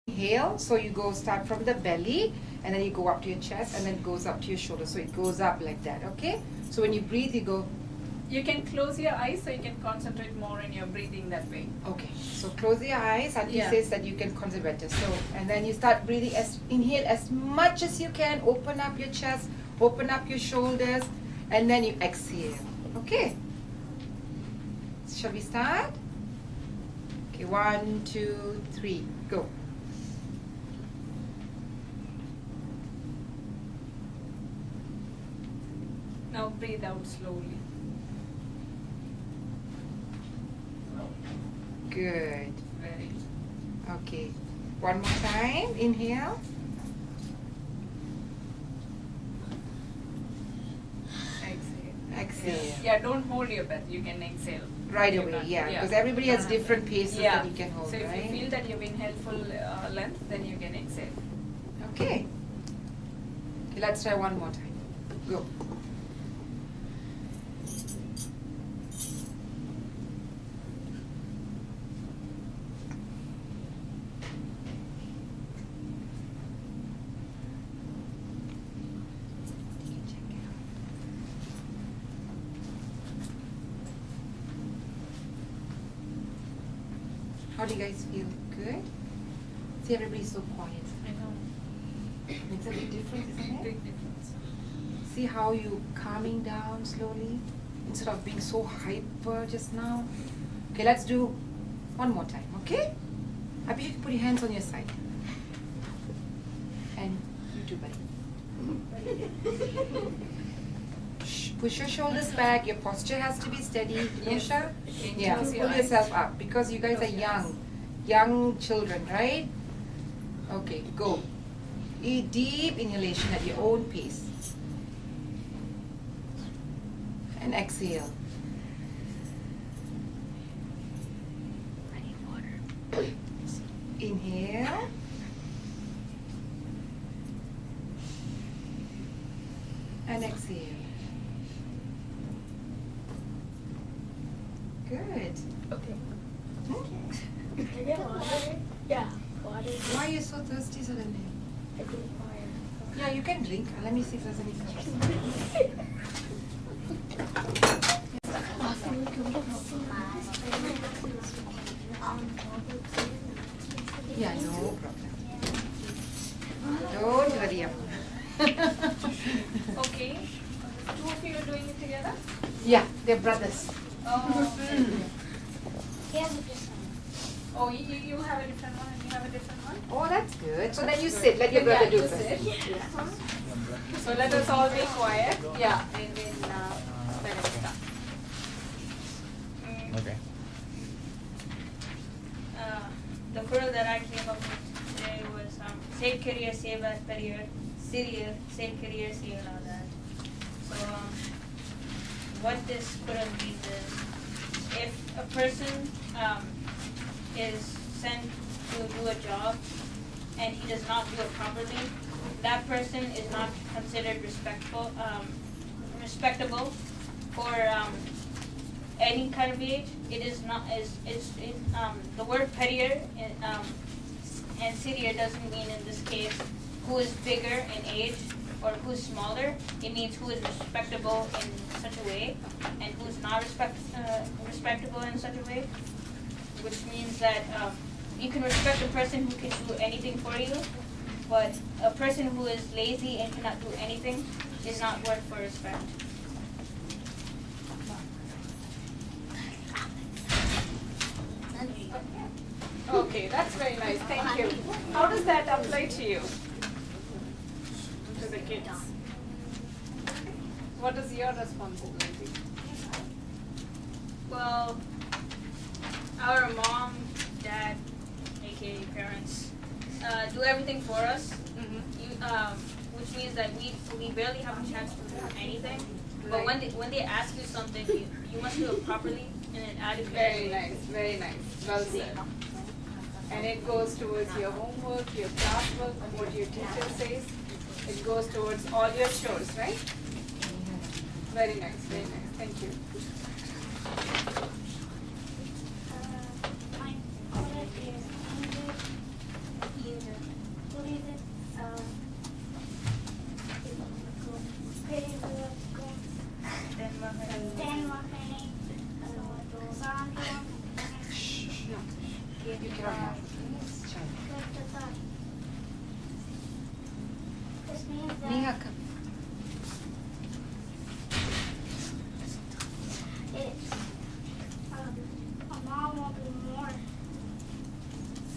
Inhale, so you go start from the belly and then you go up to your chest and then it goes up to your shoulder. So it goes up like that, okay? So when you breathe, you go. You can close your eyes so you can concentrate more in your breathing that way. Okay, so close your eyes. Auntie says that you can concentrate better. So, and then you start breathing, inhale as much as you can. Open up your chest, open up your shoulders, and then you exhale. Okay? Shall we start? Okay, 1, 2, 3, go. Now breathe out slowly. Good. Very good. Okay. One more time. Inhale. Exhale. Exhale. Yeah, don't hold your breath. You can exhale. Right away, yeah. Because everybody has different paces that you can hold, so if right? you feel that you've inhaled full length, then you can exhale. Okay. Okay, let's try one more time. Go. How do you guys feel? Good? See, everybody's so quiet. I know. Makes a big difference, isn't it? Big difference. See how you calming down slowly instead of being so hyper just now? Okay, let's do one more time, okay? I bet you can put your hands on your side. And you too, buddy. Shh, push your shoulders back. Your posture has to be steady. Yosha? Yeah, pull yourself up because you guys are young children, right? Okay, go. Eat deep inhalation at your own pace. And exhale. I need water. Inhale. And exhale. Good. Okay. Hmm? Can I get water? Yeah, water. Why are you so thirsty suddenly? I drink water. Yeah, you can drink. Let me see if there's any cups. Yeah, no problem. Don't worry about Okay. Two of you are doing it together? Yeah, they're brothers. Oh. He has a different Oh, you have a different one and you have a different one? Oh, that's good. So then you sit. Let your brother do you this. sit. Yeah. So let us all be quiet. Yeah, and then let us start. Okay. The quote that I came up with today was save career, save that career, Syria, save career, save all that. So what this quote means is if a person is sent to do a job and he does not do it properly, that person is not considered respectable for any kind of age. It is not the word career and Syria doesn't mean in this case who is bigger in age or who's smaller. It means who is respectable in such a way and who's not respectable in such a way, which means that you can respect a person who can do anything for you, but a person who is lazy and cannot do anything is not worth for respect. Okay, that's very nice. Thank you. How does that apply to you? To the kids? What is your responsibility? Well, our mom, dad, aka parents, do everything for us. Which means that we barely have a chance to do anything. But when they ask you something, you must do it properly in an adequate Very way. nice, very nice. Well said. And it goes towards your homework, your classwork, what your teacher says. It goes towards all your chores, right? Very nice, very nice. Thank you. My quote is What is it? You cannot have this child. This means that Neha, come. it's, a mom will be more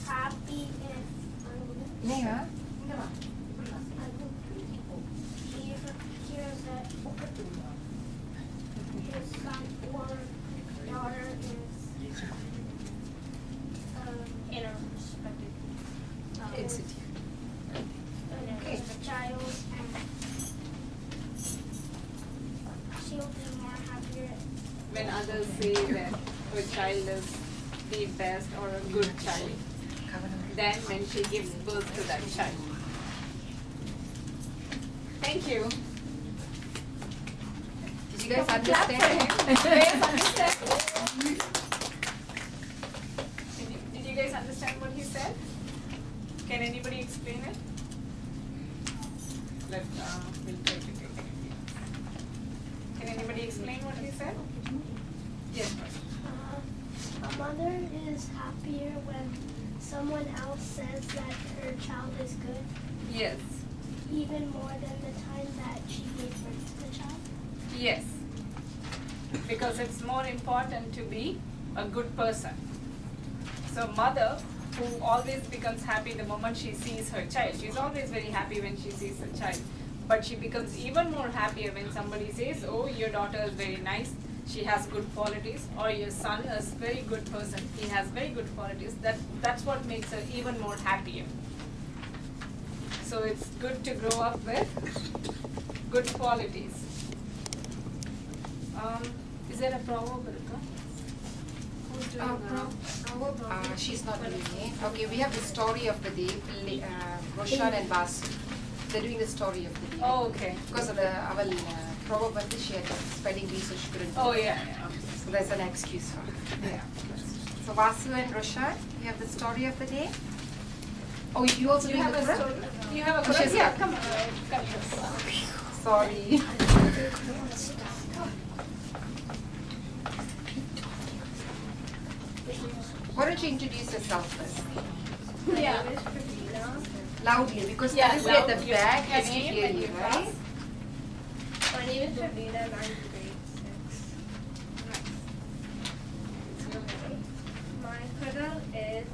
happy if Neha. he hears that his son or daughter is In a respected. It's it. Okay. a child, and she'll be more happier. When others say that a child is the best or a good child, then when she gives birth to that child. Thank you. Did you guys Clap for understand? him. Did you guys understand? Did you guys understand what he said? Can anybody explain it? We'll try to take it. Can anybody explain what he said? Yes. A mother is happier when someone else says that her child is good, Yes. even more than the time that she gave birth to the child. Yes. Because it's more important to be a good person. So mother who always becomes happy the moment she sees her child. She's always very happy when she sees her child. But she becomes even more happier when somebody says, oh, your daughter is very nice, she has good qualities, or your son is very good person, he has very good qualities. That's what makes her even more happier. So it's good to grow up with good qualities. Is there a proverb, Rika? Who's doing She's not doing it. Okay, we have the story of the day. Roshan and Basu. They're doing the story of the day. Oh, okay. Because of the our proverb, she had spelling bee, so she couldn't. Oh, yeah, yeah. So there's an excuse for her. Yeah. So Vasu and Roshan, you have the story of the day. Oh, you also doing the Quran? You have a Oh, she's Quran? Yeah, here. come on. Come. Sorry. Why don't you introduce yourself first? Yeah. Loudly, because Yeah, everybody at the loud. back Your has to name hear and you, your right? class. My name is Pravina and I'm grade 6. My Quran is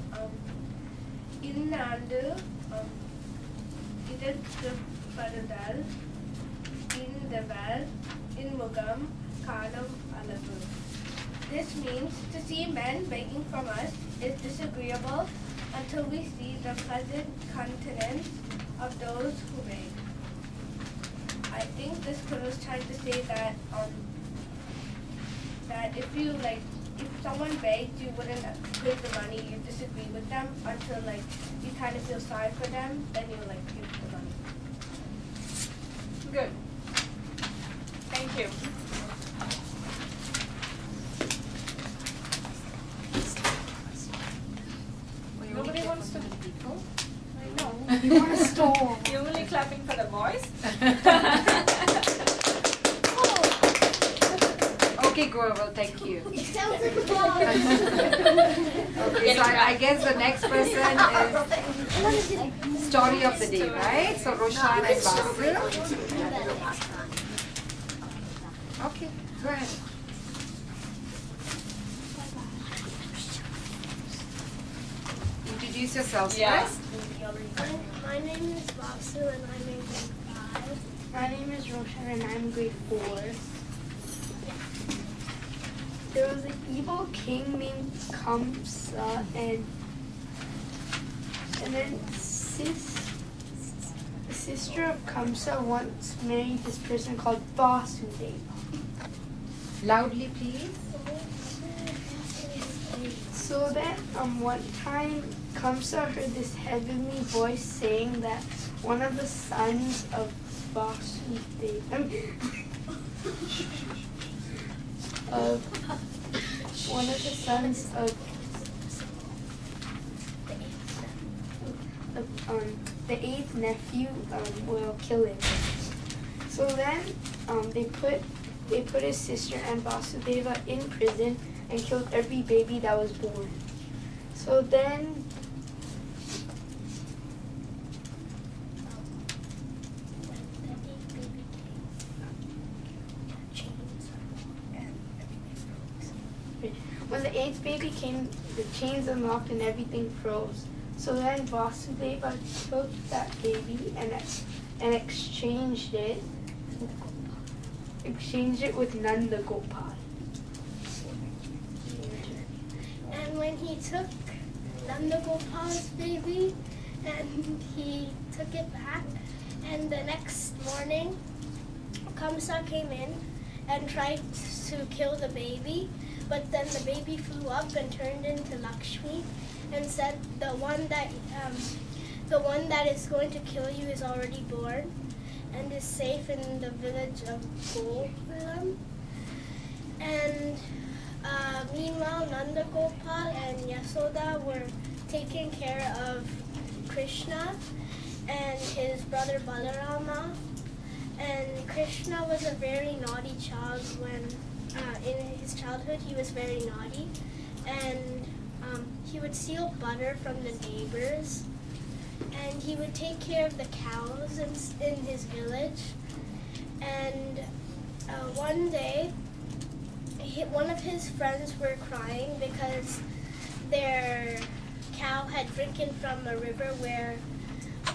Innandu Idil Padadal In Deval In Mugam Kanam Alabu. This means to see men begging from us is disagreeable until we see the pleasant countenance of those who beg. I think this Quran is trying to say that that if someone begged, you wouldn't give the money, you disagree with them until you kind of feel sorry for them, then you give the money. Good. Thank you. Nobody wants to. I know. You want to storm. You're only clapping for the boys. Okay, Gaurav, thank you. It sounds like a ball. Okay, so I guess the next person is story of the day, right? So Roshan and Basil. Okay, go ahead. Introduce yourselves Yeah. first. My name is Basu and I'm in grade 5. My name is Roshan and I'm grade 4. There was an evil king named Kamsa and then the sister of Kamsa once married this person called Vasudeva. Loudly, please. So then one time Kamsa heard this heavenly voice saying that one of the sons of Vasudeva one of the sons of the eighth nephew will kill him. So then they put his sister and Vasudeva in prison and killed every baby that was born. So then when the eighth baby came, the chains unlocked and everything froze. So then Vasudeva took that baby and exchanged it with Nanda Gopal. And when he took Nanda Gopal's baby and he took it back, and the next morning Kamsa came in and tried to kill the baby, but then the baby flew up and turned into Lakshmi and said, the one that is going to kill you is already born and is safe in the village of Gokulam. And meanwhile, Nanda Gopal and Yasoda were taking care of Krishna and his brother Balarama. And Krishna was a very naughty child when, in his childhood, he was very naughty. And he would steal butter from the neighbors. And he would take care of the cows in his village. And one day, one of his friends were crying because their cow had drinking from a river where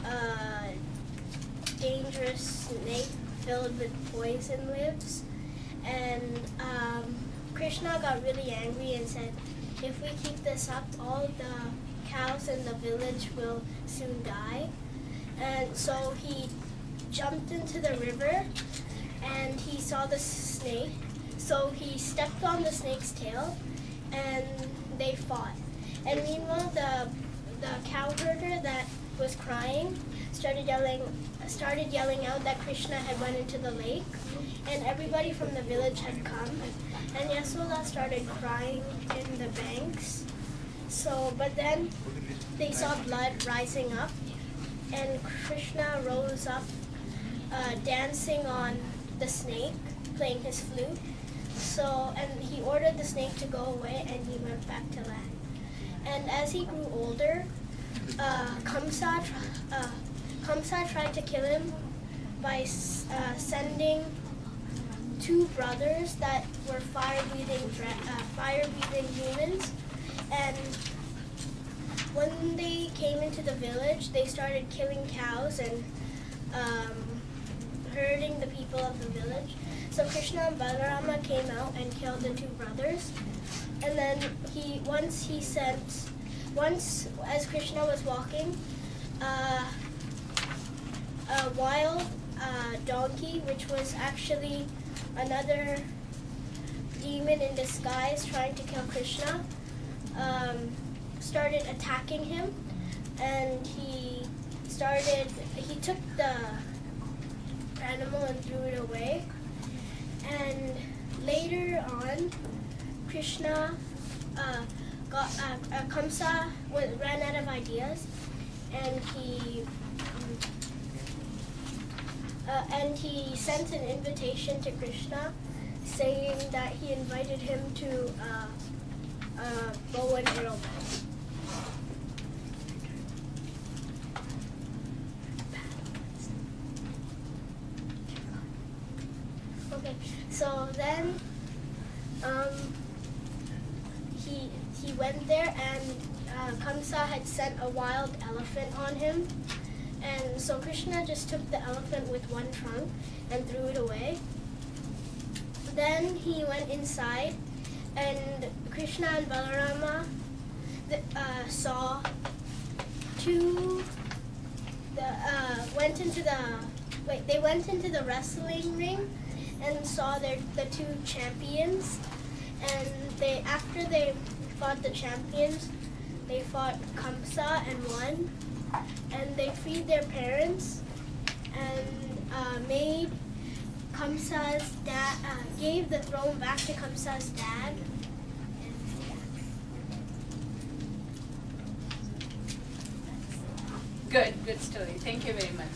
a dangerous snake filled with poison lives. And Krishna got really angry and said, if we keep this up, all the cows in the village will soon die. And so he jumped into the river and he saw the snake. So he stepped on the snake's tail and they fought. And meanwhile, the cow herder that was crying started yelling out that Krishna had went into the lake, and everybody from the village had come. And Yasoda started crying in the banks. But then they saw blood rising up, and Krishna rose up, dancing on the snake, playing his flute. And he ordered the snake to go away, and he went back to land. And as he grew older, Kamsa tried to kill him by sending two brothers that were fire-breathing humans. And when they came into the village, they started killing cows and hurting the people of the village. So Krishna and Balarama came out and killed the two brothers. And then once as Krishna was walking, a wild donkey, which was actually another demon in disguise trying to kill Krishna, started attacking him, and he took the animal and threw it away. And later on, Krishna Kamsa ran out of ideas, and he sent an invitation to Krishna, saying that he invited him to a bow and arrow match. Okay, so then he went there, and Kamsa had sent a wild elephant on him. And so Krishna just took the elephant with one trunk and threw it away. Then he went inside, and Krishna and Balarama they went into the wrestling ring and saw the two champions. And after they fought the champions, they fought Kamsa and won. And they freed their parents and made Kamsa's dad, gave the throne back to Kamsa's dad. Good. good story. Thank you very much.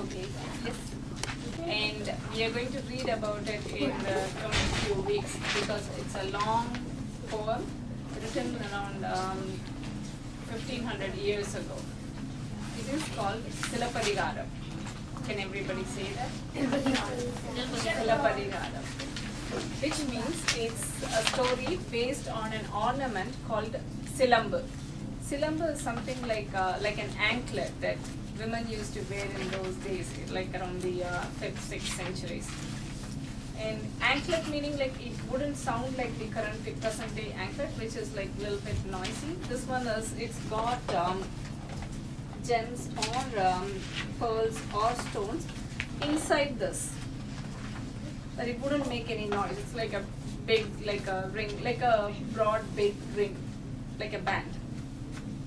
Okay. Yes. And we are going to read about it in the coming few weeks because it's a long poem written around 1500 years ago. It is called Silapadigaram. Can everybody say that? Silapadigaram. Which means it's a story based on an ornament called silambu. Silambu is something like an anklet that women used to wear in those days, like around the 5th, 6th centuries. And anklet meaning like it wouldn't sound like the present day anklet, which is like a little bit noisy. This one is, it's got gems or pearls or stones inside this. But it wouldn't make any noise. It's like a big, like a ring, like a broad, big ring, like a band.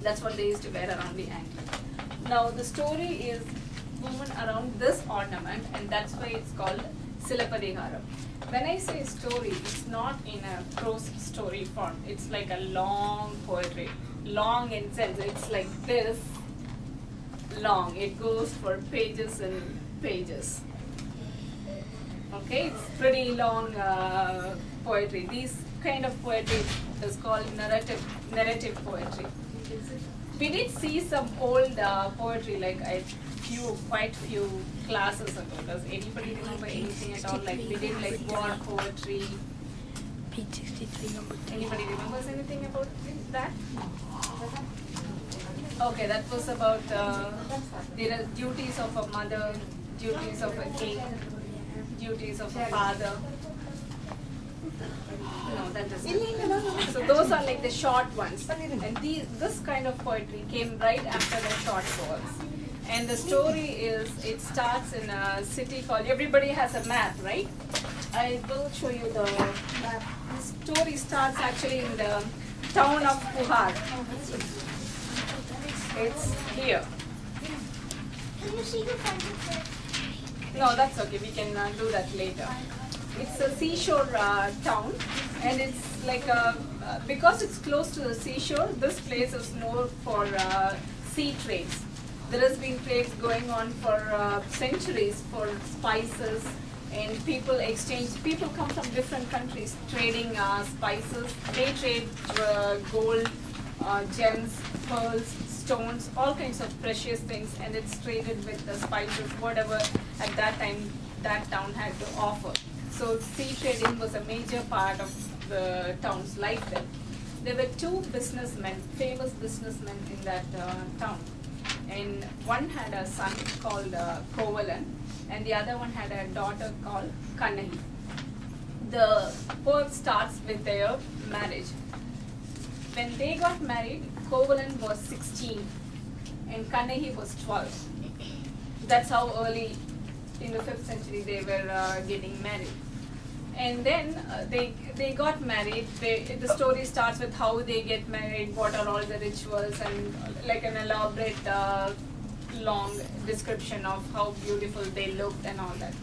That's what they used to wear around the anklet. Now the story is woven around this ornament, and that's why it's called Silapadigaram. When I say story, it's not in a prose story form. It's like a long poetry. Long in sense, it's like this long. It goes for pages and pages. Okay, it's pretty long poetry. These kind of poetry is called narrative poetry. We did see some old poetry like quite few classes ago. Does anybody remember anything at all? Like we did like war poetry. Page 63, number 2. Anybody remembers anything about that? Okay, that was about the duties of a mother, duties of a king, duties of a father. No, that doesn't. So those are like the short ones. And this kind of poetry came right after the short poems. And the story is, it starts in a city called, everybody has a map, right? I will show you the map. The story starts actually in the town of Puhar. It's here. No, that's okay. We can do that later. It's a seashore town, and it's like because it's close to the seashore, this place is more for sea trades. There has been trades going on for centuries for spices, and people come from different countries trading spices. They trade gold, gems, pearls, stones, all kinds of precious things, and it's traded with the spices, whatever at that time that town had to offer. So sea trading was a major part of the town's life then. There were two businessmen, famous businessmen in that town. And one had a son called Kovalan, and the other one had a daughter called Kanahi. The poem starts with their marriage. When they got married, Kovalan was 16 and Kanahi was 12. That's how early in the 5th century they were getting married. And then they got married. The story starts with how they get married, what are all the rituals, and like an elaborate long description of how beautiful they looked and all that.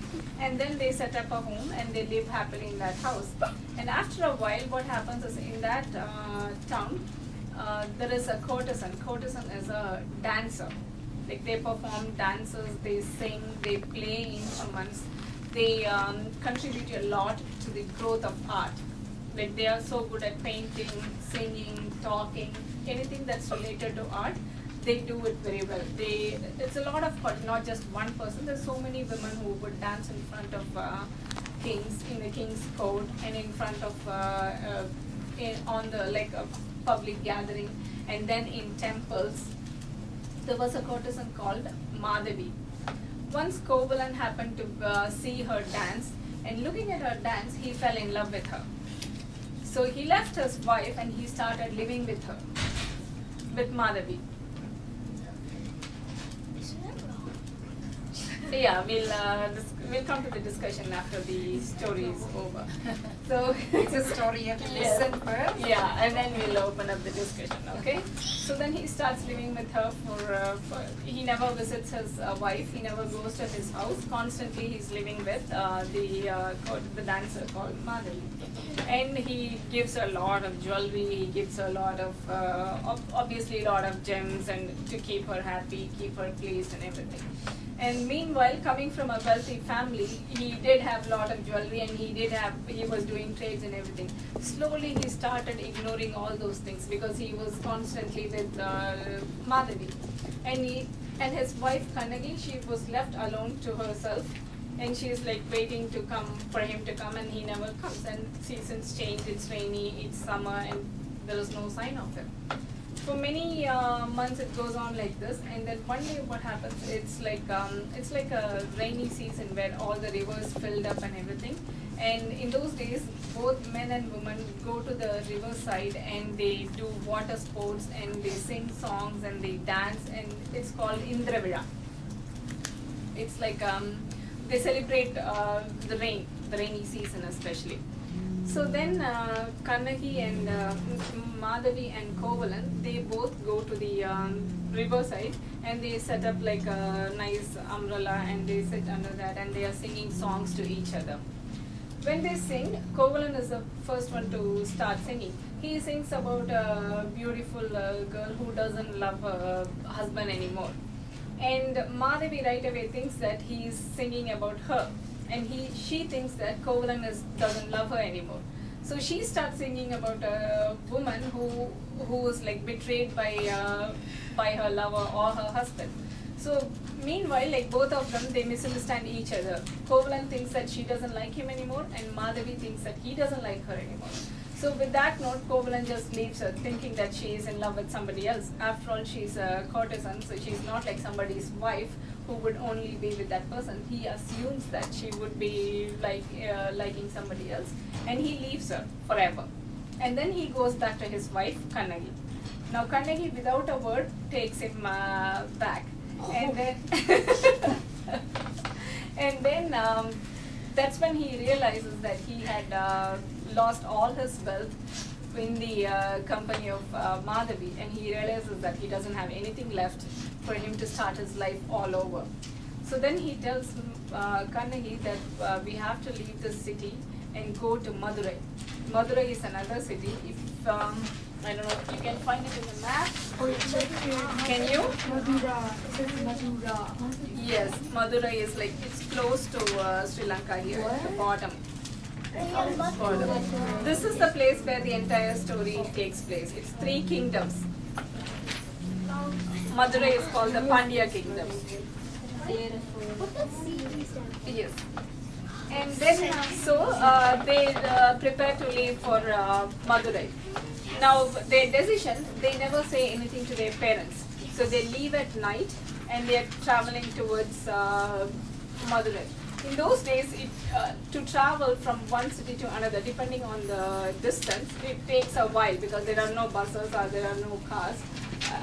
And then they set up a home and they live happily in that house. And after a while, what happens is in that town, there is a courtesan. Courtesan is a dancer. Like they perform dances, they sing, they play instruments. They contribute a lot to the growth of art. Like they are so good at painting, singing, talking, anything that's related to art, they do it very well. It's a lot of fun, not just one person. There's so many women who would dance in front of kings, in the king's court, and in front of on the like a public gathering, and then in temples. There was a courtesan called Madhavi. Once Kovalan happened to see her dance, and looking at her dance, he fell in love with her. So he left his wife and he started living with her, with Madhavi. Yeah, we'll come to the discussion after the story is over. So It's a story, you have to listen first. yeah, and then we'll open up the discussion, okay? So then he starts living with her he never visits his wife, he never goes to his house. Constantly he's living with the dancer called Madhavi. And he gives her a lot of jewelry, he gives her a lot of, obviously a lot of gems and to keep her happy, keep her pleased and everything. And meanwhile, coming from a wealthy family, he did have a lot of jewelry and he was doing trades and everything. Slowly he started ignoring all those things because he was constantly with Madhavi. And his wife Kannagi, she was left alone to herself. And she's like waiting for him to come and he never comes. And seasons change, it's rainy, it's summer and there is no sign of him. For many months it goes on like this, and then one day what happens, it's like a rainy season where all the rivers filled up and everything. And in those days, both men and women go to the riverside and they do water sports and they sing songs and they dance, and it's called Indravila. It's like they celebrate the rainy season especially. So then Kannagi and Madhavi and Kovalan, they both go to the riverside and they set up like a nice umbrella and they sit under that and they are singing songs to each other. When they sing, Kovalan is the first one to start singing. He sings about a beautiful girl who doesn't love her husband anymore. And Madhavi right away thinks that he is singing about her. And she thinks that Kovalan doesn't love her anymore. So she starts singing about a woman who was like betrayed by her lover or her husband. So meanwhile, like both of them, they misunderstand each other. Kovalan thinks that she doesn't like him anymore, and Madhavi thinks that he doesn't like her anymore. So with that note, Kovalan just leaves her, thinking that she is in love with somebody else. After all, she's a courtesan, so she's not like somebody's wife who would only be with that person. He assumes that she would be liking somebody else, and he leaves her forever. And then he goes back to his wife, Kannagi. Now Kannagi, without a word, takes him back. And then, that's when he realizes that he had lost all his wealth in the company of Madhavi, and he realizes that he doesn't have anything left for him to start his life all over. So then he tells Kannagi that we have to leave this city and go to Madurai. Madurai is another city. If I don't know if you can find it in the map. Can you? Madura. It says Madura. Yes, Madurai is like, it's close to Sri Lanka here at the bottom. This is the place where the entire story takes place. It's 3 kingdoms. Madurai is called the Pandya kingdom. Yes. And then they prepare to leave for Madurai. Now their decision, they never say anything to their parents. So they leave at night and they are traveling towards Madurai. In those days, to travel from one city to another, depending on the distance, it takes a while because there are no buses or there are no cars.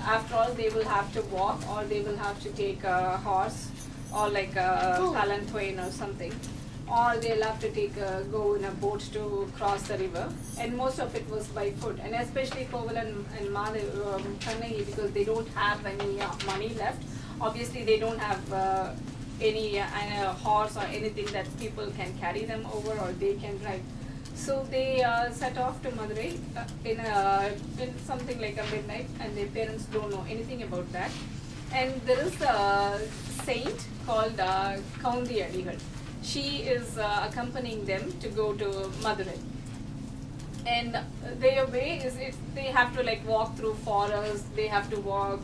After all, they will have to walk or they will have to take a horse or like a palanquin or something. Or they'll have to go in a boat to cross the river, and most of it was by foot. And especially Kovalan and Kannagi, because they don't have any money left. Obviously, they don't have any horse or anything that people can carry them over or they can ride. So they set off to Madurai in something like a midnight, and their parents don't know anything about that. And there is a saint called Kaundi Adigal. She is accompanying them to go to Madurai. And their way is they have to like walk through forests, they have to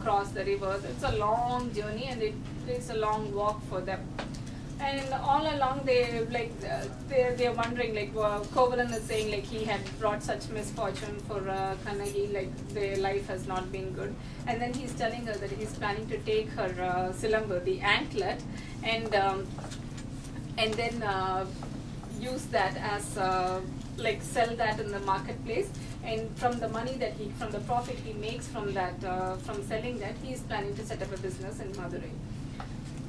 cross the rivers. It's a long journey and it's a long walk for them. And all along they're wondering, like Kovalan is saying like he had brought such misfortune for Kannagi, like their life has not been good. And then he's telling her that he's planning to take her silambu, the anklet, and then use that as like sell that in the marketplace, and from the money that from the profit he makes from that from selling that, he is planning to set up a business in Madurai.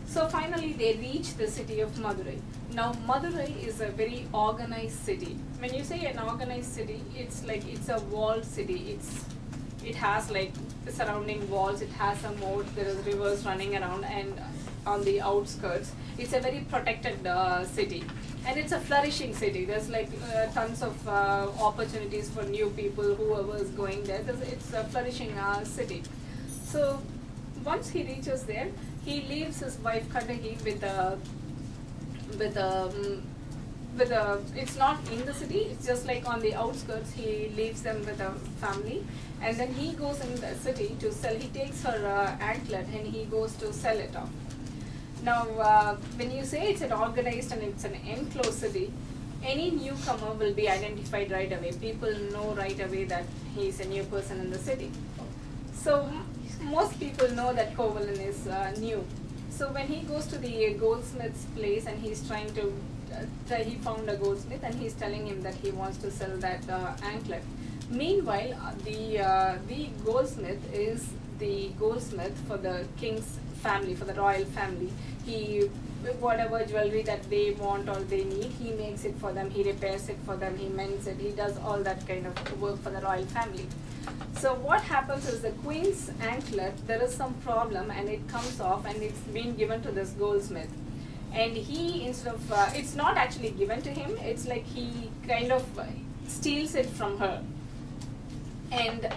So finally they reach the city of Madurai. Now Madurai is a very organized city. When you say an organized city, it's like it's a walled city. It has like surrounding walls, it has a moat, there is rivers running around, and on the outskirts it's a very protected city, and it's a flourishing city. There's like tons of opportunities for new people, whoever is going there. It's a flourishing city. So once he reaches there, he leaves his wife Kandaki with a, it's not in the city, it's just like on the outskirts. He leaves them with a family, and then he goes in the city to sell. He takes her anklet and he goes to sell it off. Now when you say it's an organized and it's an enclosed city, any newcomer will be identified right away. People know right away that he's a new person in the city. So most people know that Kovalan is new. So when he goes to the goldsmith's place and he's trying to, he found a goldsmith and he's telling him that he wants to sell that anklet. Meanwhile, the goldsmith is the goldsmith for the king's family, for the royal family. He, whatever jewelry that they want or they need, he makes it for them, he repairs it for them, he mends it, he does all that kind of work for the royal family. So what happens is the queen's anklet, there is some problem and it comes off and it's been given to this goldsmith. And he, instead of, it's not actually given to him, it's like he kind of steals it from her. And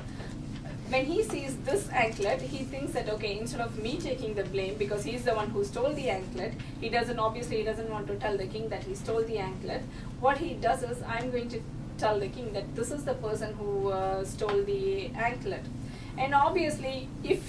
when he sees this anklet, he thinks that, okay, instead of me taking the blame, because he's the one who stole the anklet, he doesn't want to tell the king that he stole the anklet. What he does is, I'm going to tell the king that this is the person who stole the anklet. And obviously, if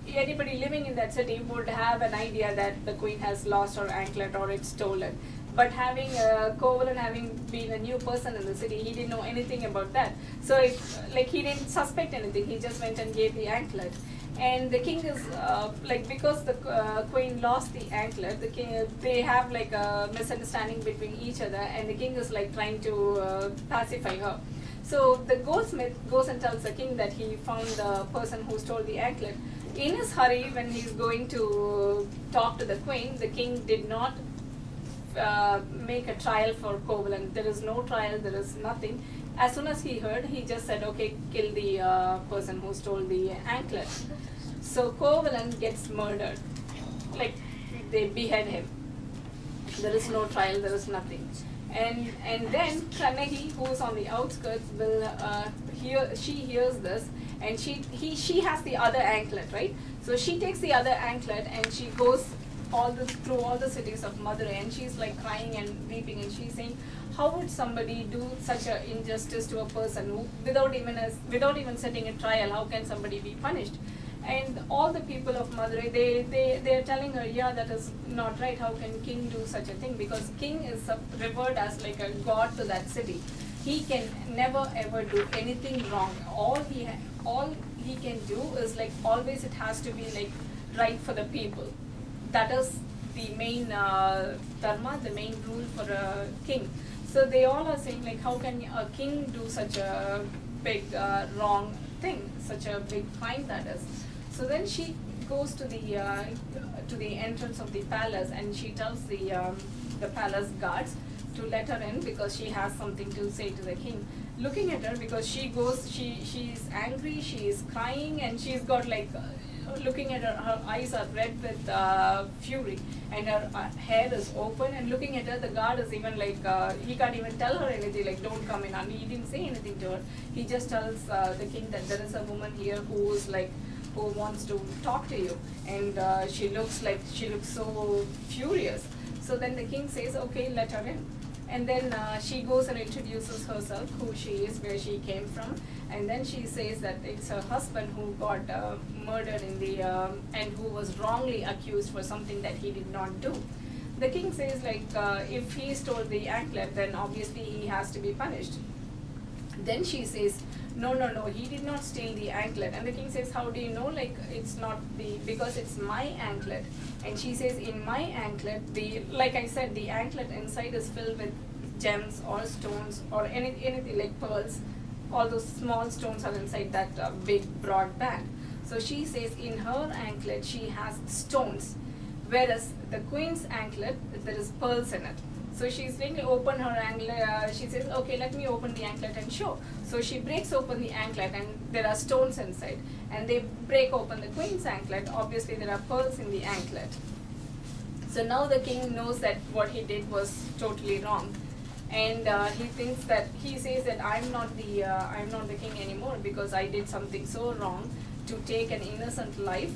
anybody living in that city would have an idea that the queen has lost her anklet or it's stolen. But having Kovalan having been a new person in the city, he didn't know anything about that. So he didn't suspect anything. He just went and gave the anklet. And the king is because the queen lost the anklet, the king, they have like a misunderstanding between each other, and the king is like trying to pacify her. So the goldsmith goes and tells the king that he found the person who stole the anklet. In his hurry, when he's going to talk to the queen, the king did not make a trial for Kovalan. There is no trial, there is nothing. As soon as he heard, he just said, okay, kill the person who stole the anklet. So Kovalan gets murdered. Like, they behead him. There is no trial, there is nothing. And then Kanagi, who is on the outskirts, will she hears this, and she has the other anklet, right? So she takes the other anklet and she goes through all the cities of Madurai, and she's like crying and weeping, and she's saying, how would somebody do such an injustice to a person who, without even setting a trial, how can somebody be punished? And all the people of Madurai, they're telling her, yeah, that is not right. How can king do such a thing? Because king is revered as like a god to that city. He can never ever do anything wrong. All he can do is like always it has to be like right for the people. That is the main dharma, the main rule for a king. So they all are saying like, how can a king do such a big wrong thing, such a big crime that is. So then she goes to the entrance of the palace, and she tells the palace guards to let her in because she has something to say to the king. Looking at her, because she's angry, she's crying, and she's got like, looking at her eyes are red with fury, and her hair is open, and looking at her, the guard is even like, he can't even tell her anything, like, don't come in, and he didn't say anything to her. He just tells the king that there is a woman here who wants to talk to you, and she looks so furious. So then the king says, okay, let her in. And then she goes and introduces herself, who she is, where she came from, and then she says that it's her husband who got murdered and who was wrongly accused for something that he did not do. The king says like, if he stole the anklet, then obviously he has to be punished. Then she says, no, he did not steal the anklet. And the king says, how do you know? Like, it's not because it's my anklet. And she says, in my anklet, like I said, the anklet inside is filled with gems or stones or anything like pearls. All those small stones are inside that big broad band. So she says in her anklet she has stones, Whereas the queen's anklet, there is pearls in it. So she's going to open her anklet. She says, okay, let me open the anklet and show. So she breaks open the anklet and there are stones inside. And they break open the queen's anklet. Obviously there are pearls in the anklet. So now the king knows that what he did was totally wrong. And he thinks that, he says that I'm not the king anymore because I did something so wrong. To take an innocent life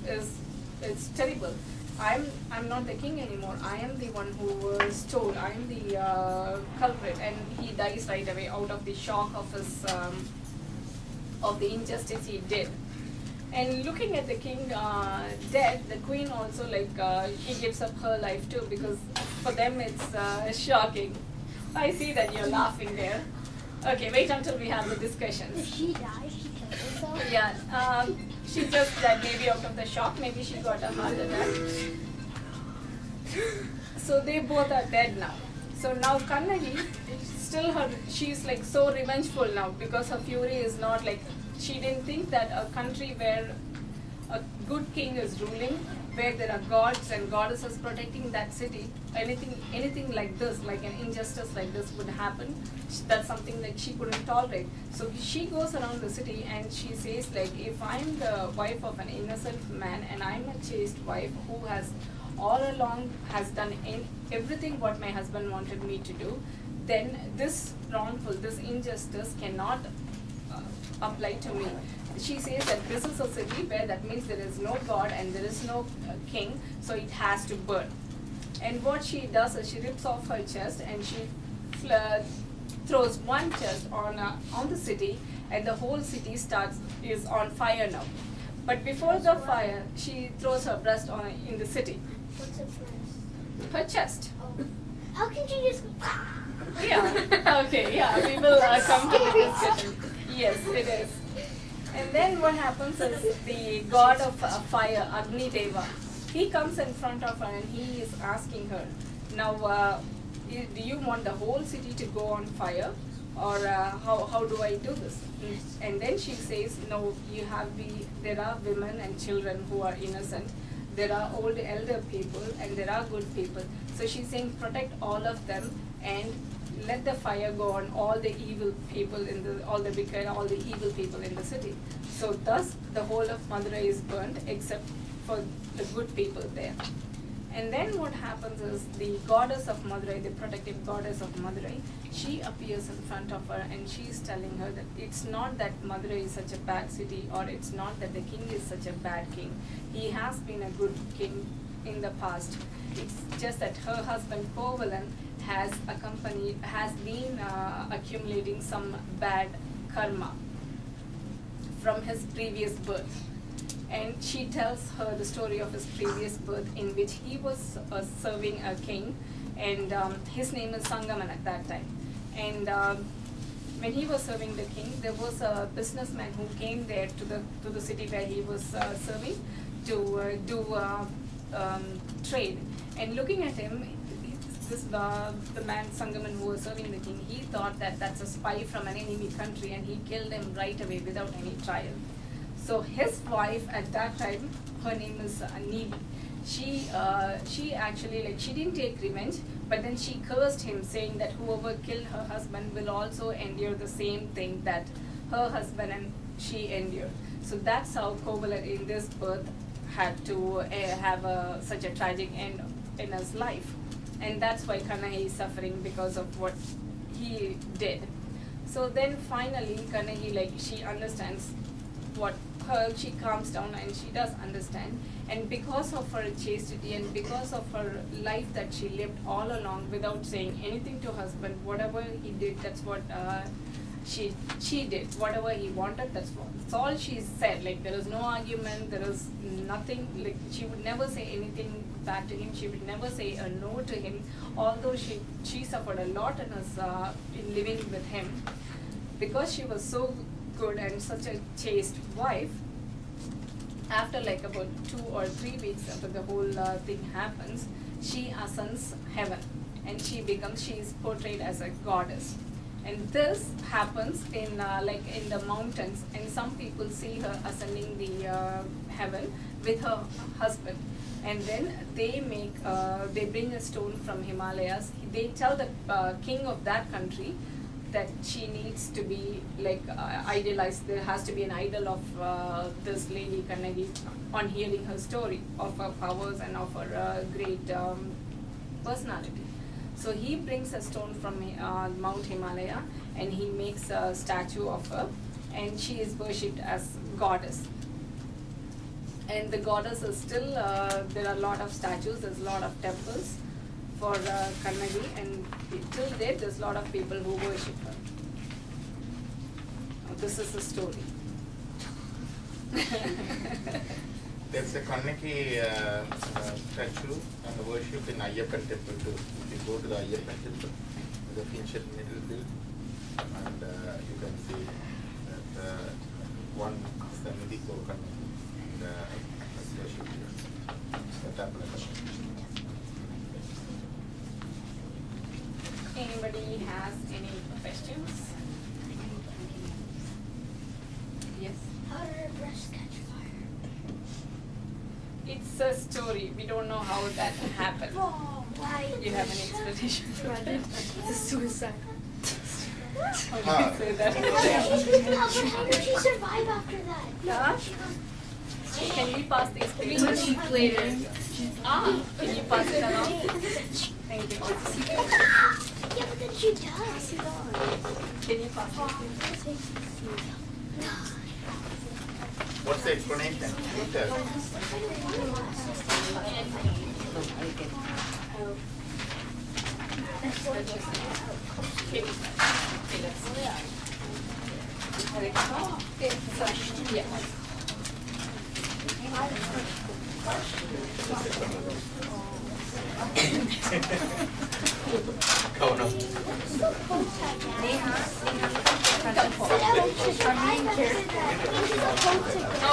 it's terrible. I'm not the king anymore. I am the one who was told. I am the culprit, and he dies right away out of the shock of his of the injustice he did. And looking at the king dead, the queen also she gives up her life too, because for them it's shocking. I see that you're laughing there. Okay, wait until we have the discussion. Did she die? She killed herself? Yeah, she just died maybe out of the shock. Maybe she got a heart attack. So they both are dead now. So now Kannagi, still she's like so revengeful now because her fury is not like, she didn't think that a country where a good king is ruling, where there are gods and goddesses protecting that city, anything like this, like an injustice like this would happen. That's something that she couldn't tolerate. So she goes around the city and she says, like, if I'm the wife of an innocent man and I'm a chaste wife who has all along has done everything what my husband wanted me to do, then this wrongful, this injustice cannot apply to me. She says that this is a city where that means there is no god and there is no king, so it has to burn. And what she does is she rips off her chest and she throws one chest on the city, and the whole city is on fire now. But before the fire, she throws her breast in the city. What's it first? Her chest. Oh. How can she just... Yeah. Okay. Yeah. We will come to the discussion. Yes, it is. And then what happens is the god of fire, Agni Deva, he comes in front of her and he is asking her, now, do you want the whole city to go on fire, or how do I do this? And then she says, no, there are women and children who are innocent. There are old elder people and there are good people. So she's saying protect all of them and let the fire go on all the evil people all the evil people in the city. So thus the whole of Madurai is burnt except for the good people there. And then what happens is the goddess of Madurai, the protective goddess of Madurai, she appears in front of her and she is telling her that it's not that Madurai is such a bad city, or it's not that the king is such a bad king. He has been a good king in the past. It's just that her husband Kovalan has been accumulating some bad karma from his previous birth. And she tells her the story of his previous birth, in which he was serving a king, and his name is Sangaman at that time. And when he was serving the king, there was a businessman who came there to the city where he was serving to do trade. And looking at him, the man Sangaman who was serving the king, he thought that that's a spy from an enemy country, and he killed him right away without any trial. So his wife at that time, her name is Neeli. She actually, she didn't take revenge, but then she cursed him, saying that whoever killed her husband will also endure the same thing that her husband and she endured. So that's how Kovalan in this birth had to have such a tragic end in his life. And that's why Kanahi is suffering because of what he did. So then finally Kanahi, she understands she calms down and she does understand, and because of her chastity and because of her life that she lived all along without saying anything to husband, whatever he did, that's what she did. Whatever he wanted, that's all she said. There is no argument, there is nothing, she would never say anything bad to him, she would never say a no to him, although she suffered a lot in living with him. Because she was so good and such a chaste wife, after about 2 or 3 weeks after the whole thing happens, she ascends heaven and she is portrayed as a goddess. And this happens in like in the mountains, and some people see her ascending the heaven with her husband, and then they bring a stone from Himalayas. They tell the king of that country that she needs to be like idealized. There has to be an idol of this lady Kannagi on hearing her story of her powers and of her great personality. So he brings a stone from Mount Himalaya, and he makes a statue of her, and she is worshipped as goddess. And the goddess is still, there are a lot of statues, there's a lot of temples for Kannagi, and till date there's a lot of people who worship her. This is the story. There's a Kannaki statue and worship in Ayyappan temple too. If you go to the Ayyappan temple, the ancient middle build, and you can see that one Samiti for Kannaki, the worship here. The temple of Kannaki. Anybody has any questions? Yes. How did her breast catch fire? It's a story. We don't know how that happened. Why? You have any explanation? It's a suicide. How do you say that? How did she survive after that? Huh? Can we pass these things? But she played it. Can you pass it along? Thank you. Yeah, but then she dies. Can you pass it? What's the explanation? You tell. Go no. No,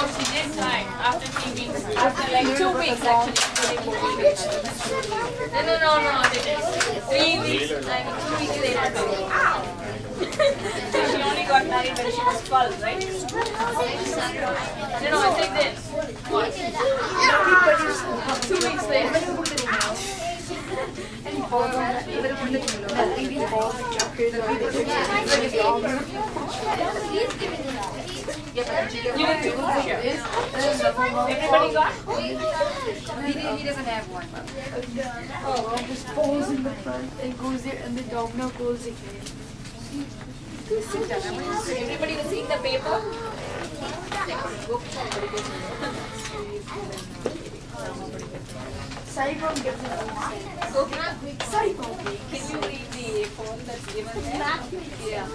she did die after 3 weeks. After like 2 weeks actually. No. They did. 3 weeks and 2 weeks later. So she only got married when she was 12, right? No, I think this. What? 2 weeks later. You didn't do it. Everybody got? He doesn't have one. Oh, it just falls in the front and goes there, and the domino goes again. Everybody received the paper? Saigon gives it away. Saigon. Can you read the poem that's given there? Yeah.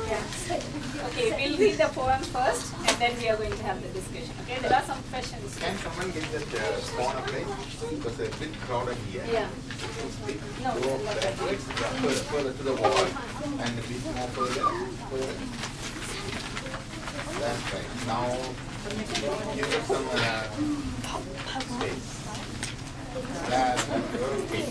Okay, we'll read the poem first, and then we are going to have the discussion. Okay, there are some questions. Can someone get that spawn up right? Because it's a bit crowded here. Yeah. Go backwards, further to the wall, and a bit more further. That's right. Now, give us some space. That's okay.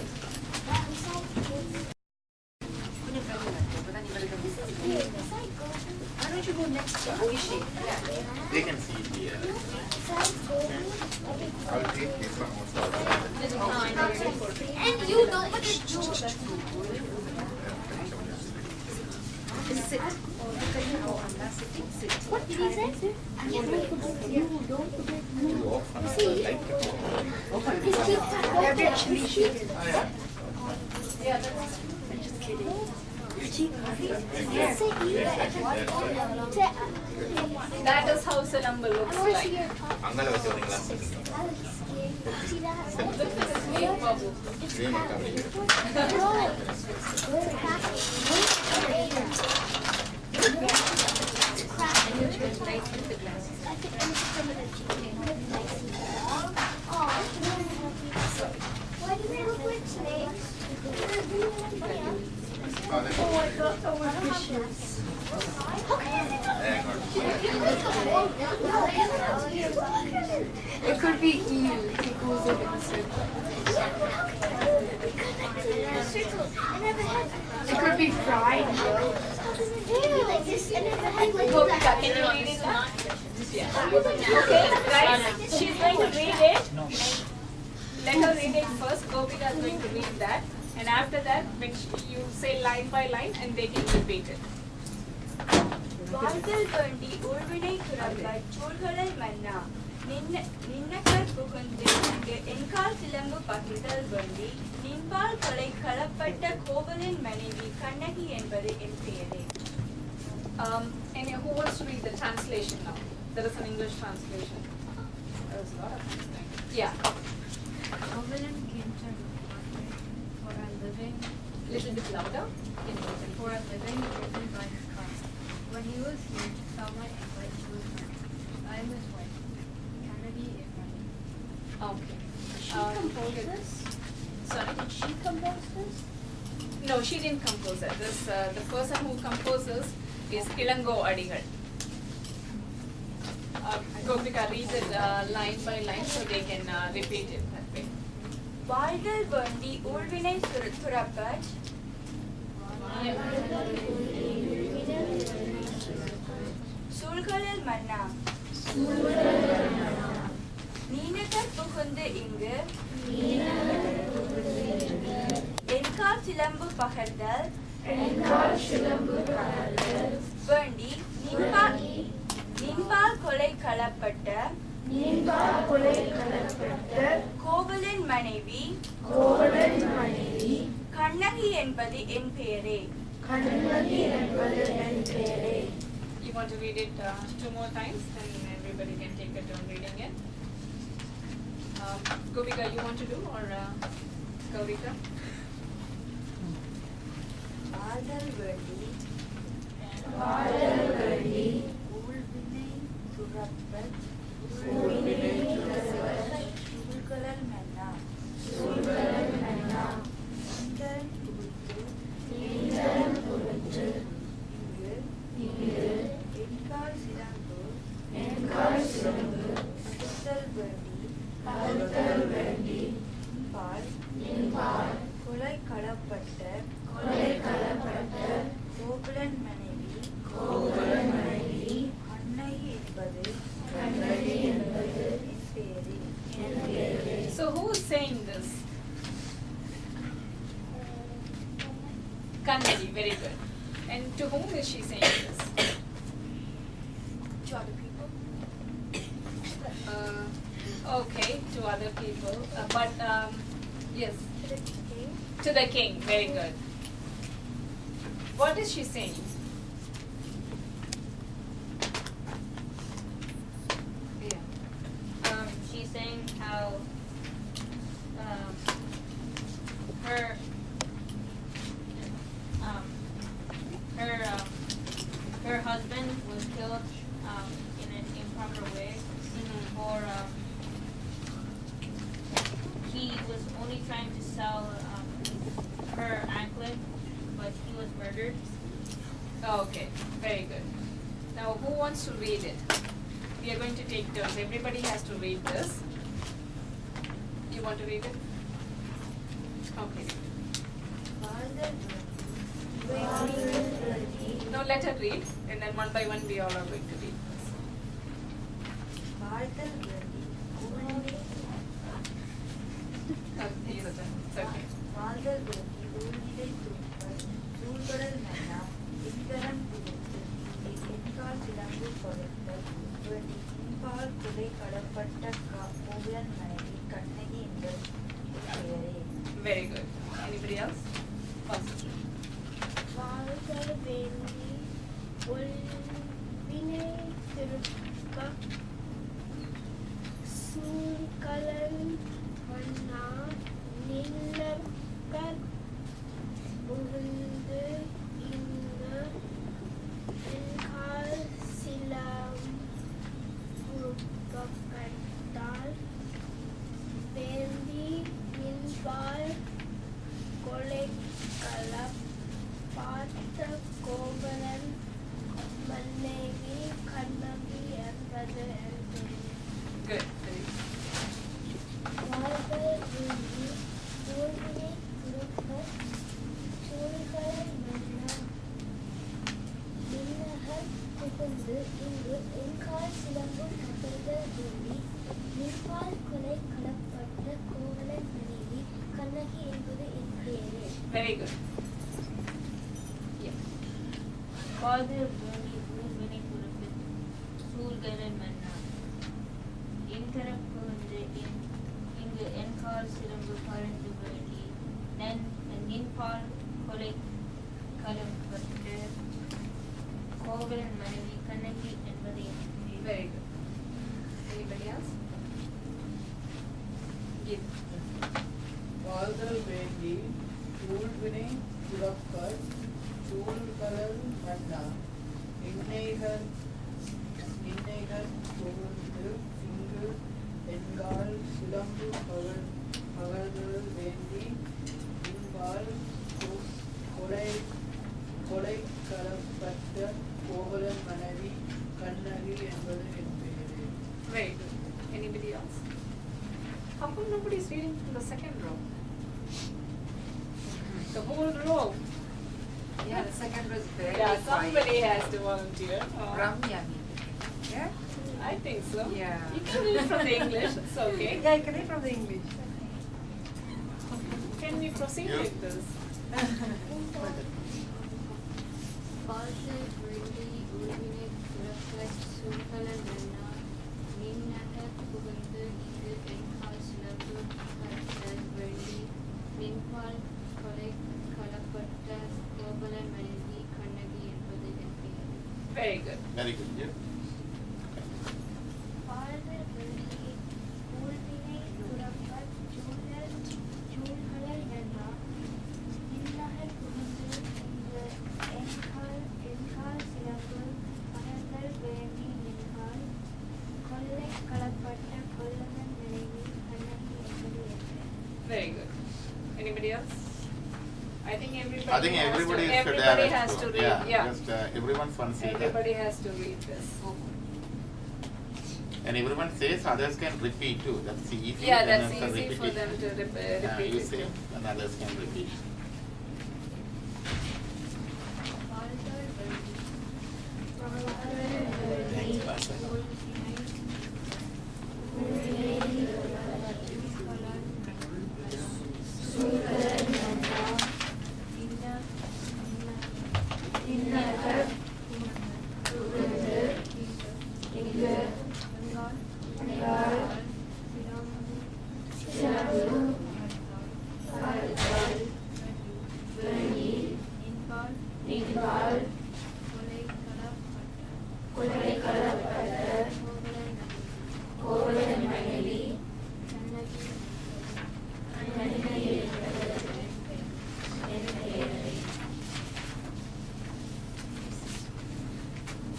Why don't you go next to Abhishek? They can see it here. I'll take this one also. And you don't want to do that. Just sit. Look at how Anna sitting. Sit. What did he say? I'm just kidding. That is how Salamba looks like. Angala was doing last Look at this big bubble. Why do they look like snakes? It could be eel. It goes in a circle. It could be fried. Like this, and then the head like Gopika, that. can you read it now? Yeah. Okay, guys, she's going to read it. Let her read it first. Gopika is going to read that. And after that, when you say line by line, and they can repeat it. வாழ்தல் வேண்டி உள்வினை துறப்பாய் சூழ்களை மன்னா நின்னகர் புகுந்து இங்கு என்கால் சிலம்பு பகிர்தல் வேண்டி நின்பால் கொலை களப்பட்ட கோவலன் மனைவி கண்ணகி என்பது என் பெயரே. And who wants to read the translation now? There is an English translation. There is a lot of translation. Yeah. Covenant came to for a living. Little bit louder. For a living driven by his cause. When he was here to sell my invite to his friend, I am his wife. Kennedy is my name. Okay. Did she compose this? Sorry? Did she compose this? No, she didn't compose it. This the person who composes is Ilango Adigal. Gopika, read it line by line so they can repeat it that way. வாழ்தல் வேண்டி உள்வினை துறப்பாய் சூழ்களில் மன்னா நீனகர் புகுந்து இங்கு என்கால் சிலம்பு பகர்தல் வேண்டி நின்பால் கொலை களப்பட்ட கோவலன் மனைவி கண்ணகி என்பது என் பெயரே. You want to read it 2 more times, then everybody can take a turn reading it. Gopika, you want to do or Gaurika? வாழ்தல் வேண்டி ஊழ்வினை துறப்பத் சூழ்கழல் மன்னா நீந்தன் புகுத்து இங்கு என்கால் சிலம்பு பகர்தல் வேண்டி நின்பால் கொலை களப்பட்ட கோகுலன் மனைவி கண்ணகி என்பது என் பெயரே. So who is saying this? Kannadi, very good. And to whom is she saying this? To other people. Okay, to other people. But yes, To the king. to the king. Very good. What is she saying? She's saying how her her husband was killed in an improper way, or he was only trying to sell her anklet, but he was murdered. Okay, very good. Now, who wants to read it? We are going to take turns. Everybody has to read this. You want to read it? Okay. No, let her read, and then one by one we all are going to read this. வாழ்தல் வேண்டி It's okay. வாழ்தல் வேண்டி ஊழ்வினை துறப்பத் சூழ்கழல் மன்னா என்கரம் புகுத்து இங்கு என்கால் சிலம்பு பகர்தல் வேண்டி நின்பால் கொலை களப்பட்ட கோவலன் மனைவி கண்ணகி என்பது என் பெயரே. Very good. Anybody else? First. வாழ்தல் வேண்டி உள்வினை திருப்ப சூழ்கழல் மன்னா நின்னகர் புகுந்து இங்கு என்கால் சிலம்பு பகர்தல் வேண்டி நின்பால் கொலை களப்பட்ட கோவலன் மனைவி கண்ணகி என்பது என் பெயர். Good. Very good. வாழ்தல் வேண்டி என்பால் கொலை களப்பட்ட கோவலன் மனைவி கண்ணகி என்பது என் பெயரே. Very good. Yeah. Father Bernie Urvini Kurapit Sulgaran Manna Inkarappu வந்து இங்கு என்கால் சிலம்பு பறந்து வேண்டி நின்பால் கொலை களப்பட்ட கோவலன் மனைவி கண்ணகி என்பது என் பெயர். Very good. Anybody else? Give. வாழ்தல் வேண்டி ஊழ்வினை புறப்பட் சூழ்கடல் மன்னா இன்னைகள் புகுந்து இங்கு என்கால் சிலம்பு பகர்தல் வேண்டி இன்பால் கொலை களப்பட்ட கோவலன் மனைவி கண்ணகி என்பது என் பெயரே. Very good. Anybody else? How come nobody is reading from the second row? The whole row. Yeah, the second was very Yeah, quiet. somebody has to volunteer. Ramya, maybe. Yeah? I think so. Yeah. You can read from the English. It's okay. Yeah, I can read from the English. Can we proceed Yeah. with this? வாழ்தல் வேண்டி ஊழ்வினை புறப்பட் சூழ்கடல் மன்னா நின்னகர் புகுந்து இங்கு என்கால் சிலம்பு பறந்தல் வேண்டி நின்பால் கொலை களப்பட்ட கோவலன் மனைவி கண்ணகி என்பது என் பெயர். Very good. Very good. Yeah. வாழ்தல் வேண்டி ஊழ்வினை புறப்பட் சூழ்கடல் மன்னா இன்னகர் புகுந்து இங்கு என்கால் சிலம்பு பறந்தல் வேண்டி நின்பால் கொள்ளை களப்பட்ட கொல்லவன் மனைவி கண்ணகி என்பது என் பெயர். Very good. Anybody else? I think everybody. I think everybody has to, should everybody have has it. to read. Yeah. Just everyone's one say that. Everybody has to read this. And everyone says, others can repeat too. That's easy. Yeah, Then that's it's a easy for them to repetition. repeat You it say, too. and others can repeat. வாழ்தல் வேண்டி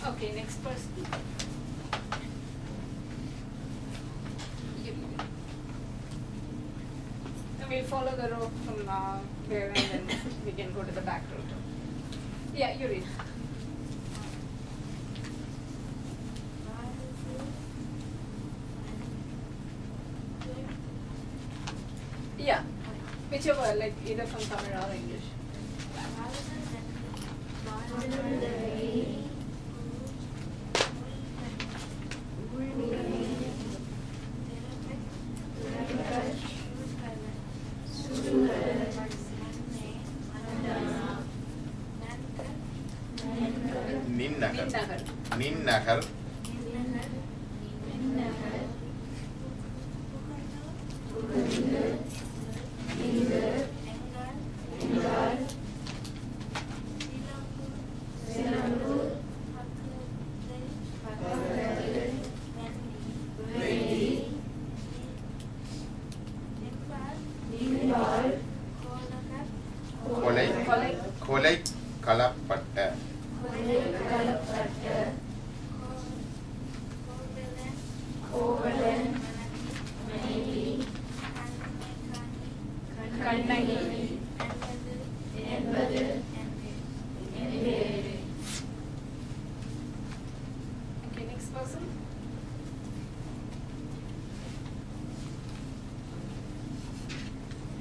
Okay, next person. You. And we'll follow the row from there and then we can go to the back row too. Yeah, you read. Yeah, whichever, like either from Tamil or English. Ninnahar. Ninnahar. கொலை களப்பட்ட கண்ணகி என்பது Okay, next person.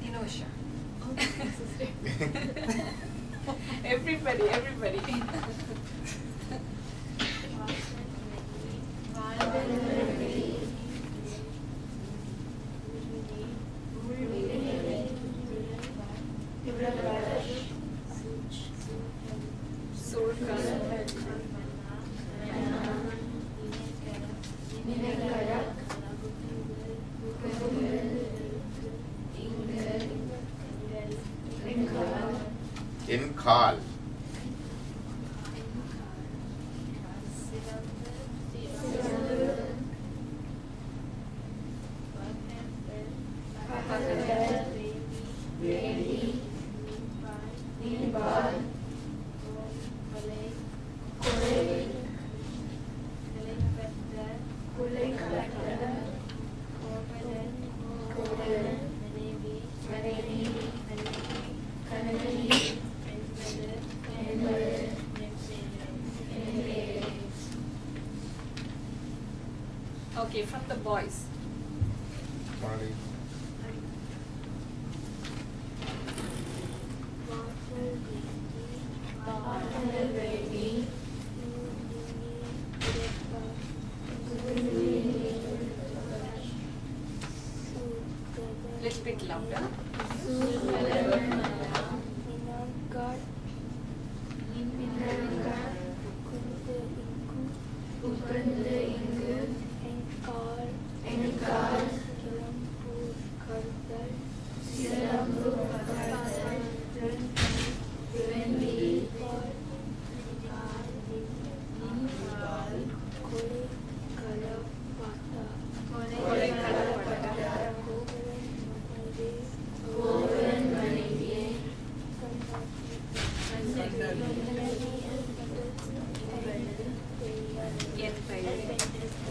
Dinosha. Everybody. Enkal. Okay, from the boys. Mali. Little bit louder.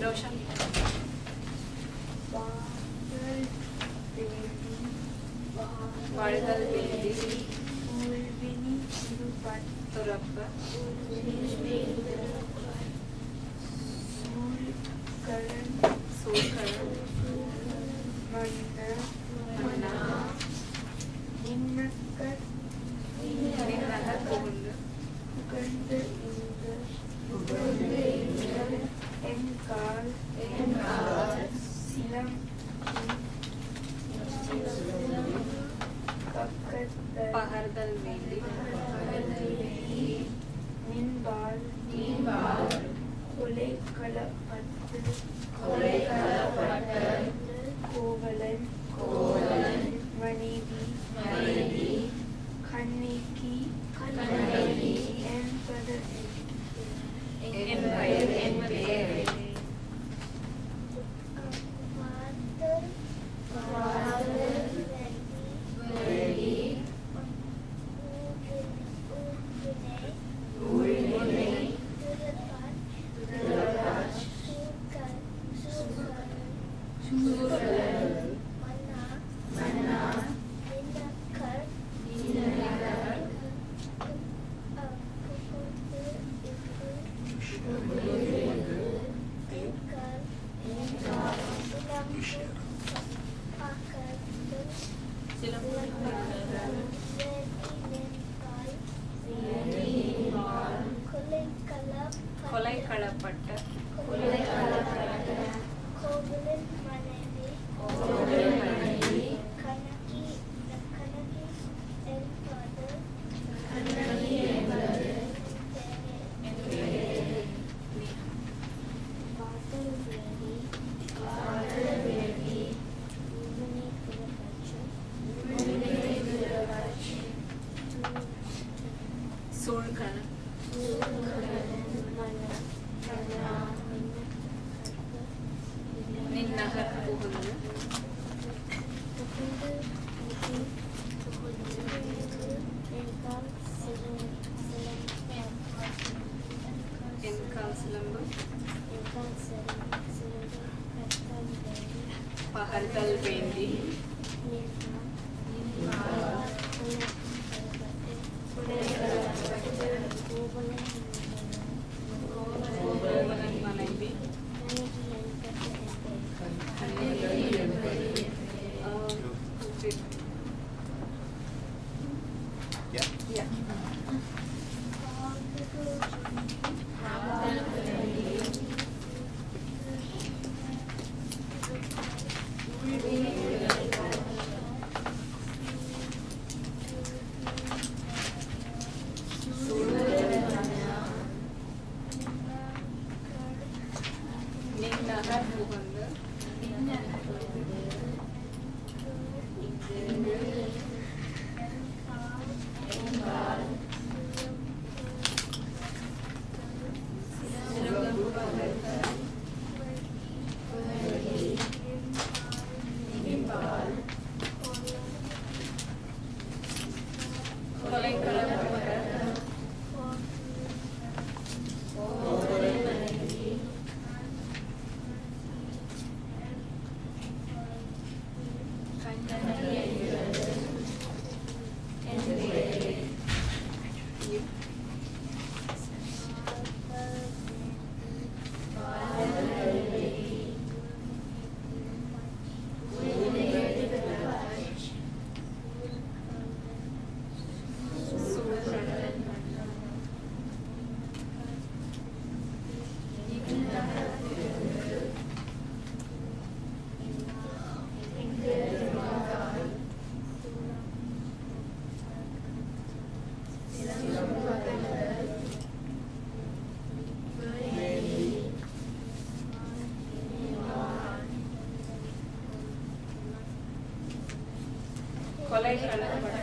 Roshan. Vardal Bindi. Turappa. Sulkaran. Manna. Ninnakar Kohundu. Pahardal Vendi. Kolai Kalapatta. Sulkana. Ninnahar Kohundu. Enkal Silambu. Pahardal Vendi. Govalan Manaivi. Yeah. Yeah. Ninnahar புகுந்து கொலை களப்பட்ட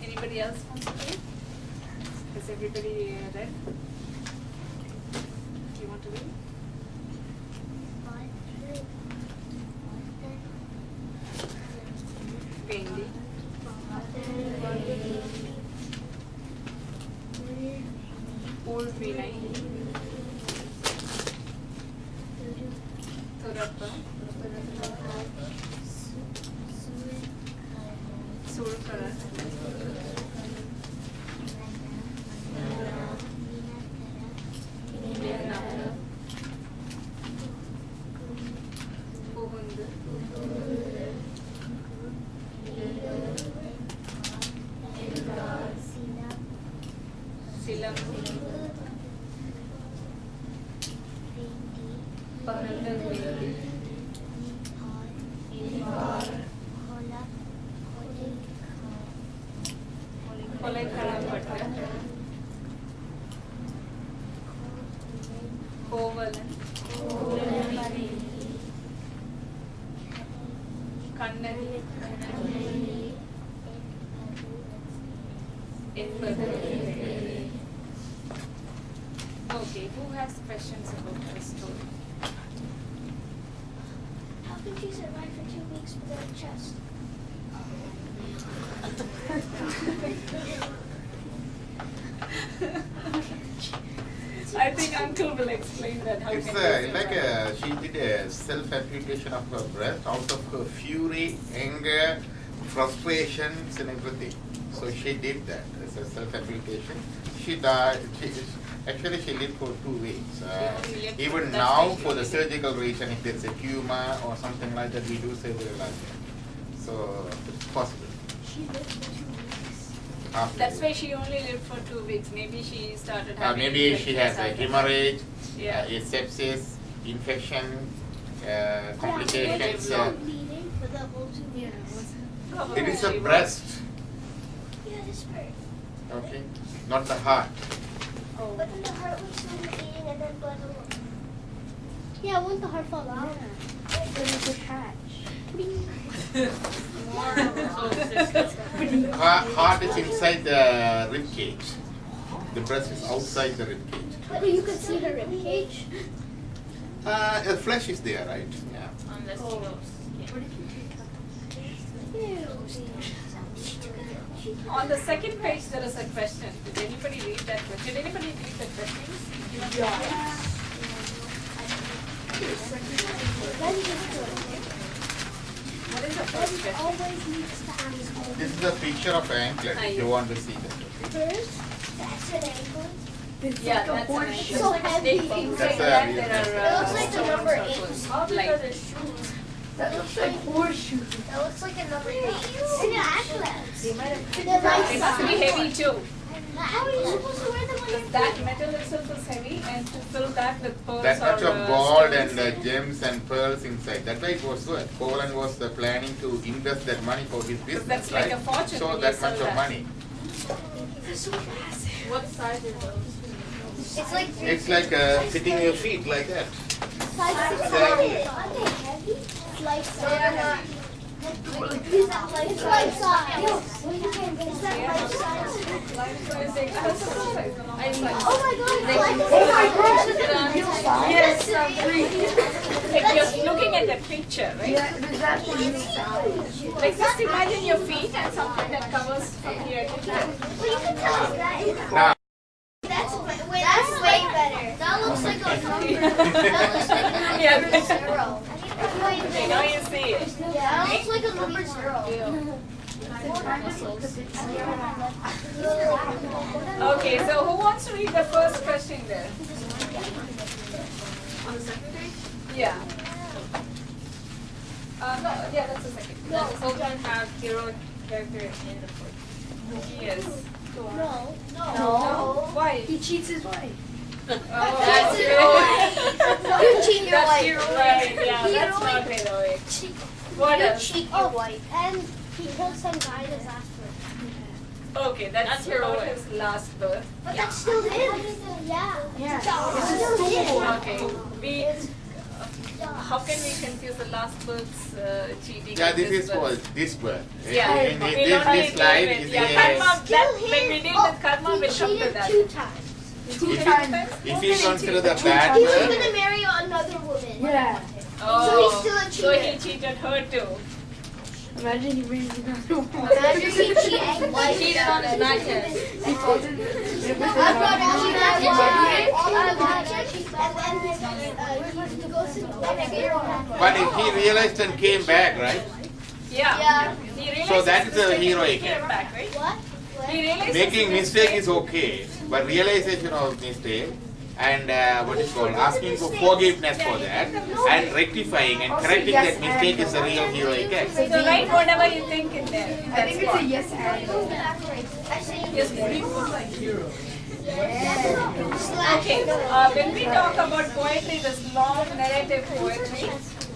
Anybody else wants to read? Has everybody read? Do you want to read? Vendi. Ulvinai. Thurappa. Sulkara. புகுந்து சிலம்பு பகல்ல வேண்டி கொலை களப்பட்ட கோவலன் கண்ணகி என்பது. Okay, who has questions about the story? How can she survive for 2 weeks without a chest? I think Uncle will explain that. How It's can you like survive? she did a self-amputation of her breast out of her fury, anger, frustrations and everything. So she did that as a self-amputation. She died. Actually, she lived for 2 weeks. Even now, for the surgical reason, if there's a tumor or something like that, we do surgery. So it's possible. She lived for 2 weeks. After That's this. why she only lived for 2 weeks. Maybe she started having Maybe she has a hemorrhage, Yeah. a sepsis, infection, complications. Yeah, she was bleeding for the whole 2 weeks. Probably It is a she breast, Yeah, this part. okay, not the heart. Was, oh. But then the heart was still beating and then blood alone. Yeah, won't the heart fall out? Then it would hatch. Heart is inside the rib cage. The breast is outside the rib cage. But you could see the rib cage. The flesh is there, right? Yeah. Unless he goes. On the second page, there is a question. Did anybody read that question? Did anybody read the questions? What is the first question? This is a picture of an anklet if you want to see that. First, that's an anklet. Yeah, that's an anklet. So heavy. That's There a are It looks like the number 8. How big Like- are the shoes? That looks like horseshoes. That looks like a number 8. It's an anklet. They They must be heavy too. How are you supposed to wear them when Because you're that metal itself is heavy, and to fill that with pearls That much or of gold stones. and gems and pearls inside. That's why it was good. Kovalan was planning to invest that money for his business, that's like right? a fortune So when you that sell much of that. money. What size are those? It's like It's like sitting your feet like that. Aren't they heavy? It's like size. It's like size. Is that life size? Oh my god! Yes, like you're looking at the picture, right? Yeah, but that's what you found. Like just imagine your feet and something that covers from here to here. Well, you can tell us that. Now, That's way better. That looks like a number. That looks like a number Yeah. 0. Okay, now you see it. Yeah, that looks like a number 0. Okay, so who wants to read the first question there? On the second page? Yeah. No, yeah, that's the second. Does Kovalan have hero character in the book? Yes. No. No. Why? He cheats his wife. Oh, That's okay. heroic. You cheat your That's wife. heroic. Yeah, that's not heroic. What You else? cheat your wife. And he killed some guy in his last birth. Okay, that's That's not heroic. his last birth. But that's still him. Yeah. Yeah. It's still him. Okay, we. How can we confuse the last birth's cheating? yeah, with this is birth? for this birth. Yeah, In we this, don't this deal slide with- is yeah, a, karma. Still That, him. when we deal with karma, he we'll come to cheated that. 2 times. if you consider the He bad was birth, going to marry another woman. Yeah. Oh, So he's still a so he cheater. cheated her too. Imagine he brings another one. Imagine he cheated wife. Cheated on his matches. He falls in it was I've got another all one. the matches all the matches, and then he goes to the but if he realized and came back, right? Yeah. Yeah. He realized So that his is a mistake, heroic he came act. back, right? What? He realized Making his mistake is okay, but realization of mistake and what is called asking for forgiveness for that and rectifying and correcting yes that mistake and is a real heroic act. So write whatever you think in there. I think it's a yes and. I say Yes, please. Okay, when we talk about poetry, this long narrative poetry,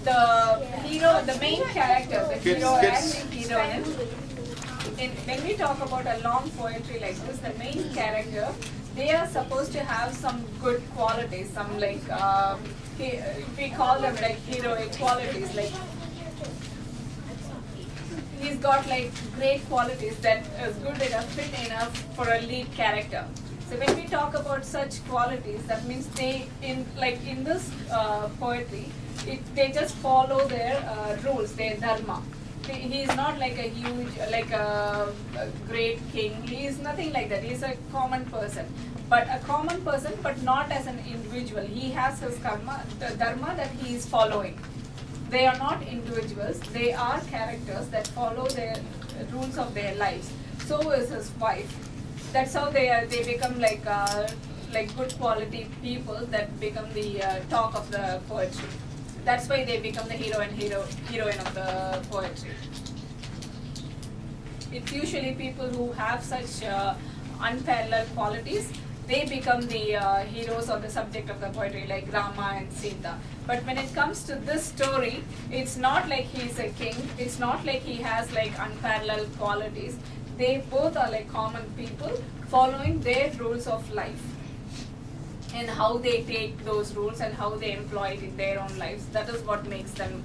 the hero, the main character, the hero and the heroine, when we talk about a long poetry like this, the main character, they are supposed to have some good qualities, some like, we call them like heroic qualities, like he's got like great qualities that is good enough, fit enough for a lead character. So when we talk about such qualities, that means they in this poetry, they just follow their rules, their dharma. He is not like a huge, like a great king. He is nothing like that. He is a common person, but a common person, but not as an individual. He has his karma, the dharma that he is following. They are not individuals. They are characters that follow their rules of their lives. So is his wife. That's how they become like good quality people that become the talk of the poetry. That's why they become the hero and heroine of the poetry. It's usually people who have such unparalleled qualities. They become the heroes or the subject of the poetry, like Rama and Sita. But when it comes to this story, it's not like he's a king. It's not like he has like unparalleled qualities. They both are like common people following their rules of life and how they take those rules and how they employ it in their own lives. That is what makes them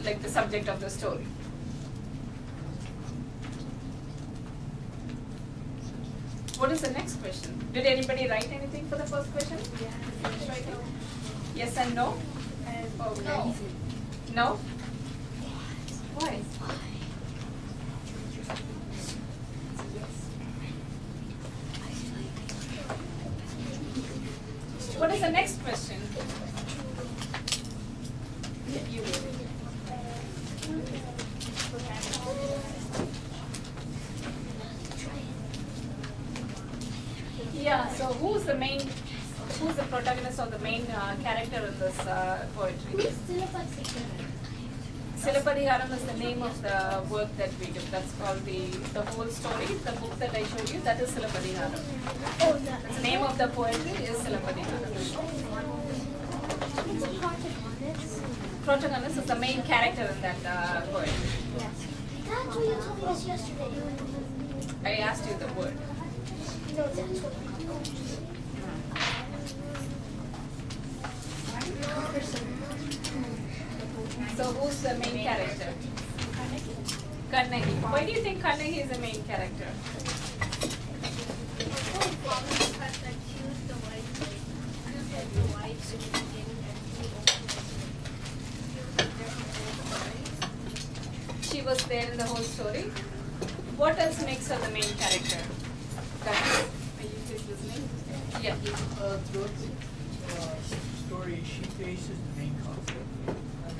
like the subject of the story. What is the next question? Did anybody write anything for the first question? Yeah. Yes and no? Okay. No? Why? What is the next question? You. Yeah, so who's the protagonist or the main character in this poetry? Silapadhiharam is the name of the work that we do. That's called the whole story. The book that I showed you, that is Silapadhiharam. The name of the poetry is Silapadhiharam. Protagonist is the main character in that poetry. That's what you told us yesterday. I asked you the word. No, that's what So who's the main character? Kannagi. Why do you think Kannagi is the main character? She was there in the whole story. What else makes her the main character? Kannagi, are you guys listening? Yeah. Throughout the story, she faces the main conflict.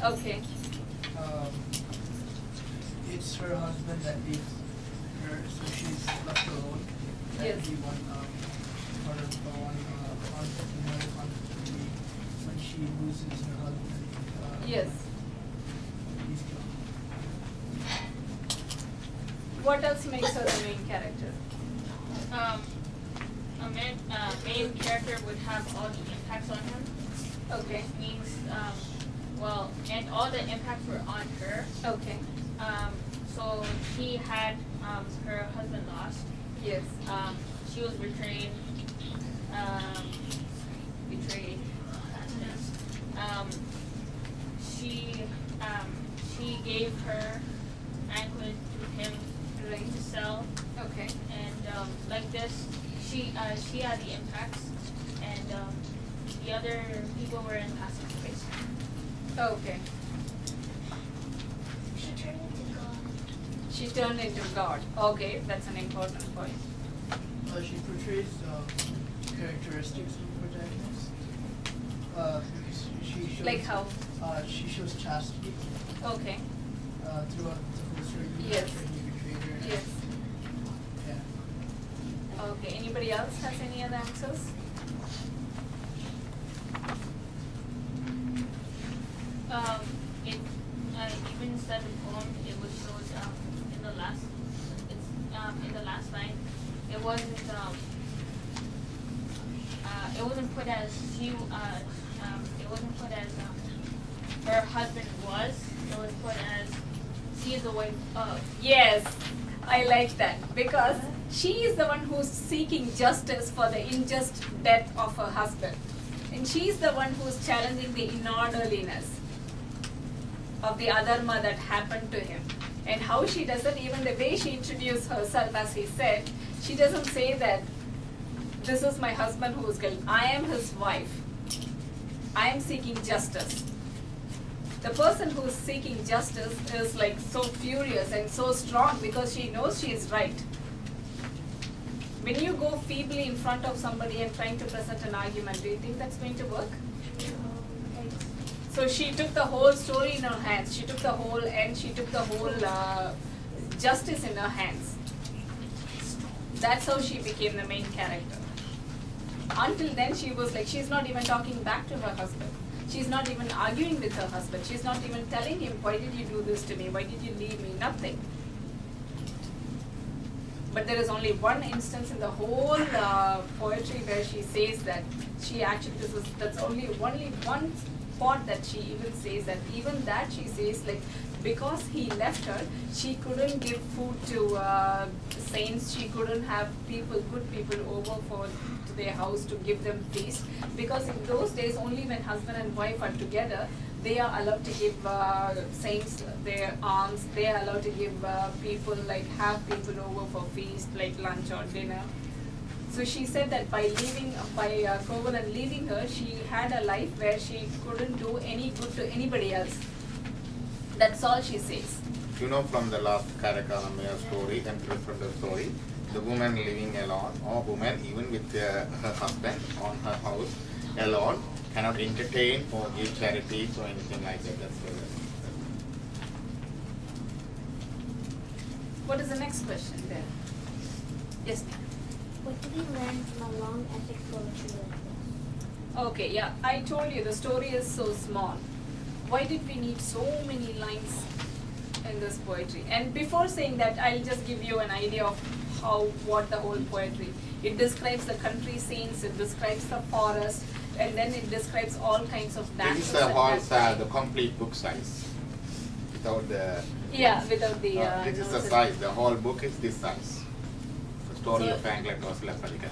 Okay. It's her husband that leaves her, so she's left alone. Yes. That'd be one part of the one conflict, another conflict would be when she loses her husband. Yes. He's gone. What else makes her the main character? A main character would have all the impacts on him. Okay. Means, and all the impacts were on her. Okay. So she had her husband lost. Yes. She was betrayed. She gave her anklet to him to sell. Okay. And like this, she had the impacts, and the other people were in passive space. Okay. She turned into God. Okay, that's an important point. She portrays characteristics of the protagonist. Because she shows. Like how? She shows chastity. Okay. Throughout the whole story. Yes. He betrayed her. Yes. Yeah. Okay. Anybody else has any other answers? Even said in poem, it was showed in the last. It's in the last line. It wasn't put as she. It wasn't put as her husband was. It was put as she is the wife of. Yes, I like that because she is the one who's seeking justice for the unjust death of her husband, and she's the one who's challenging the inorderliness of the adharma that happened to him. And how she doesn't, even the way she introduced herself, as he said, she doesn't say that this is my husband who is killed. I am his wife. I am seeking justice. The person who is seeking justice is like so furious and so strong because she knows she is right. When you go feebly in front of somebody and trying to present an argument, do you think that's going to work? So she took the whole story in her hands. She took the whole end. She took the whole justice in her hands. That's how she became the main character. Until then, she was like, she's not even talking back to her husband. She's not even arguing with her husband. She's not even telling him, why did you do this to me? Why did you leave me? Nothing. But there is only one instance in the whole poetry where she says that she actually, that's only one spot that she even says that, even that she says like, because he left her, she couldn't give food to saints, she couldn't have people, good people over to their house to give them feast, because in those days only when husband and wife are together, they are allowed to give saints their alms, they are allowed to give people, like have people over for feast, like lunch or dinner. So she said that by Kovalan leaving her, she had a life where she couldn't do any good to anybody else. That's all she says. You know, from the last Karakanamaya story and from the story, the woman living alone, or woman even with her husband on her house alone, cannot entertain or give charities or anything like that. That's what. What is the next question there? Yes, ma'am. What do we learn from a long epic poetry like this? Okay, yeah, I told you the story is so small. Why did we need so many lines in this poetry? And before saying that, I'll just give you an idea of what the whole poetry. It describes the country scenes, it describes the forest, and then it describes all kinds of dances. This is the whole the complete book size, without the. Yeah, without the. This is the size. The whole book is this size. The story of Anglet was Lepalika.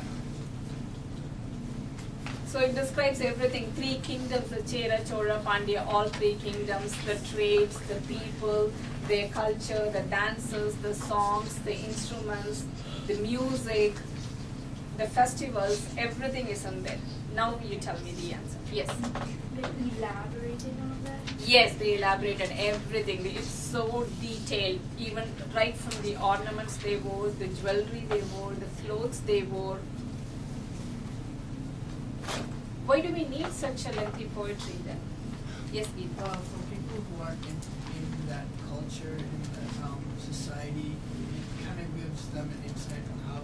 So it describes everything, 3 kingdoms, the Chera, Chola, Pandya, all 3 kingdoms, the trades, the people, their culture, the dances, the songs, the instruments, the music, the festivals, everything is in there. Now you tell me the answer. Yes? They elaborated on that? Yes, they elaborated everything. It's so detailed, even right from the ornaments they wore, the jewelry they wore, the clothes they wore. Why do we need such a lengthy poetry then? Yes, Geet. For people who aren't in that culture, in that society, it kind of gives them an insight on how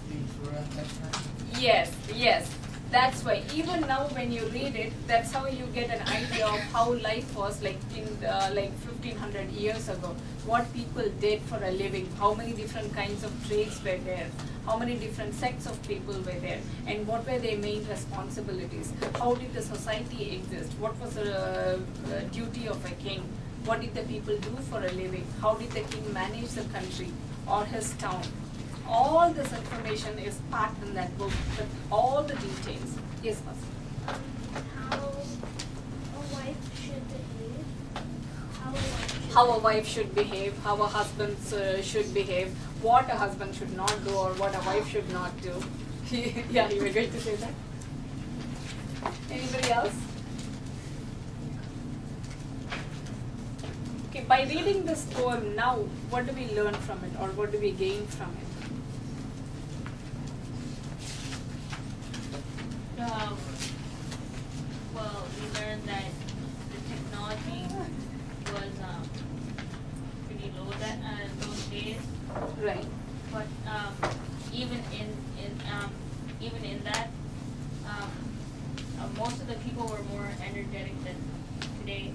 things were at that time. Yes, yes. That's why even now when you read it, that's how you get an idea of how life was like in 1500 years ago. What people did for a living, how many different kinds of trades were there, how many different sects of people were there, and what were their main responsibilities. How did the society exist? What was the duty of a king? What did the people do for a living? How did the king manage the country or his town? All this information is packed in that book with all the details. Yes, Masi. How a wife should behave. How a wife should behave, how a husband should behave, what a husband should not do or what a wife should not do. Yeah, you were going to say that? Anybody else? Okay, by reading this poem now, what do we learn from it or what do we gain from it? Well, we learned that the technology was pretty low those days. Right. But even in that, most of the people were more energetic than today,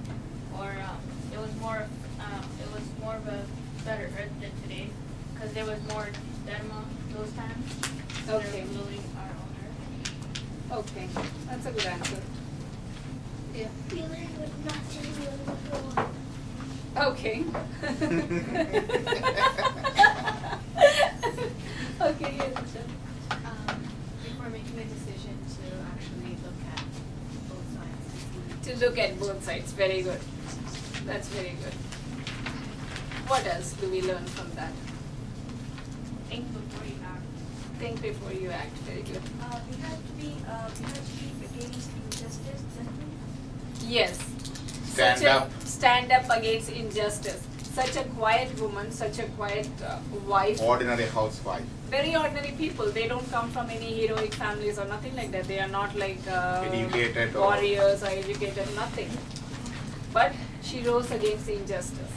or it was more of a better earth than today, because there was more dharma those times. So Okay. they were ruling our own earth. Okay, that's a good answer. Yeah. We learned what not to do on the floor. Okay. Okay, yes. Before making a decision to actually look at both sides. To look at both sides, very good. That's very good. What else do we learn from that? Think before you act. Think before you act, very good. We have to be against injustice, definitely. Yes. Stand up against injustice. Such a quiet woman, such a quiet wife. Ordinary housewife. Very ordinary people. They don't come from any heroic families or nothing like that. They are not like Educated or- warriors or educated, nothing. But she rose against the injustice.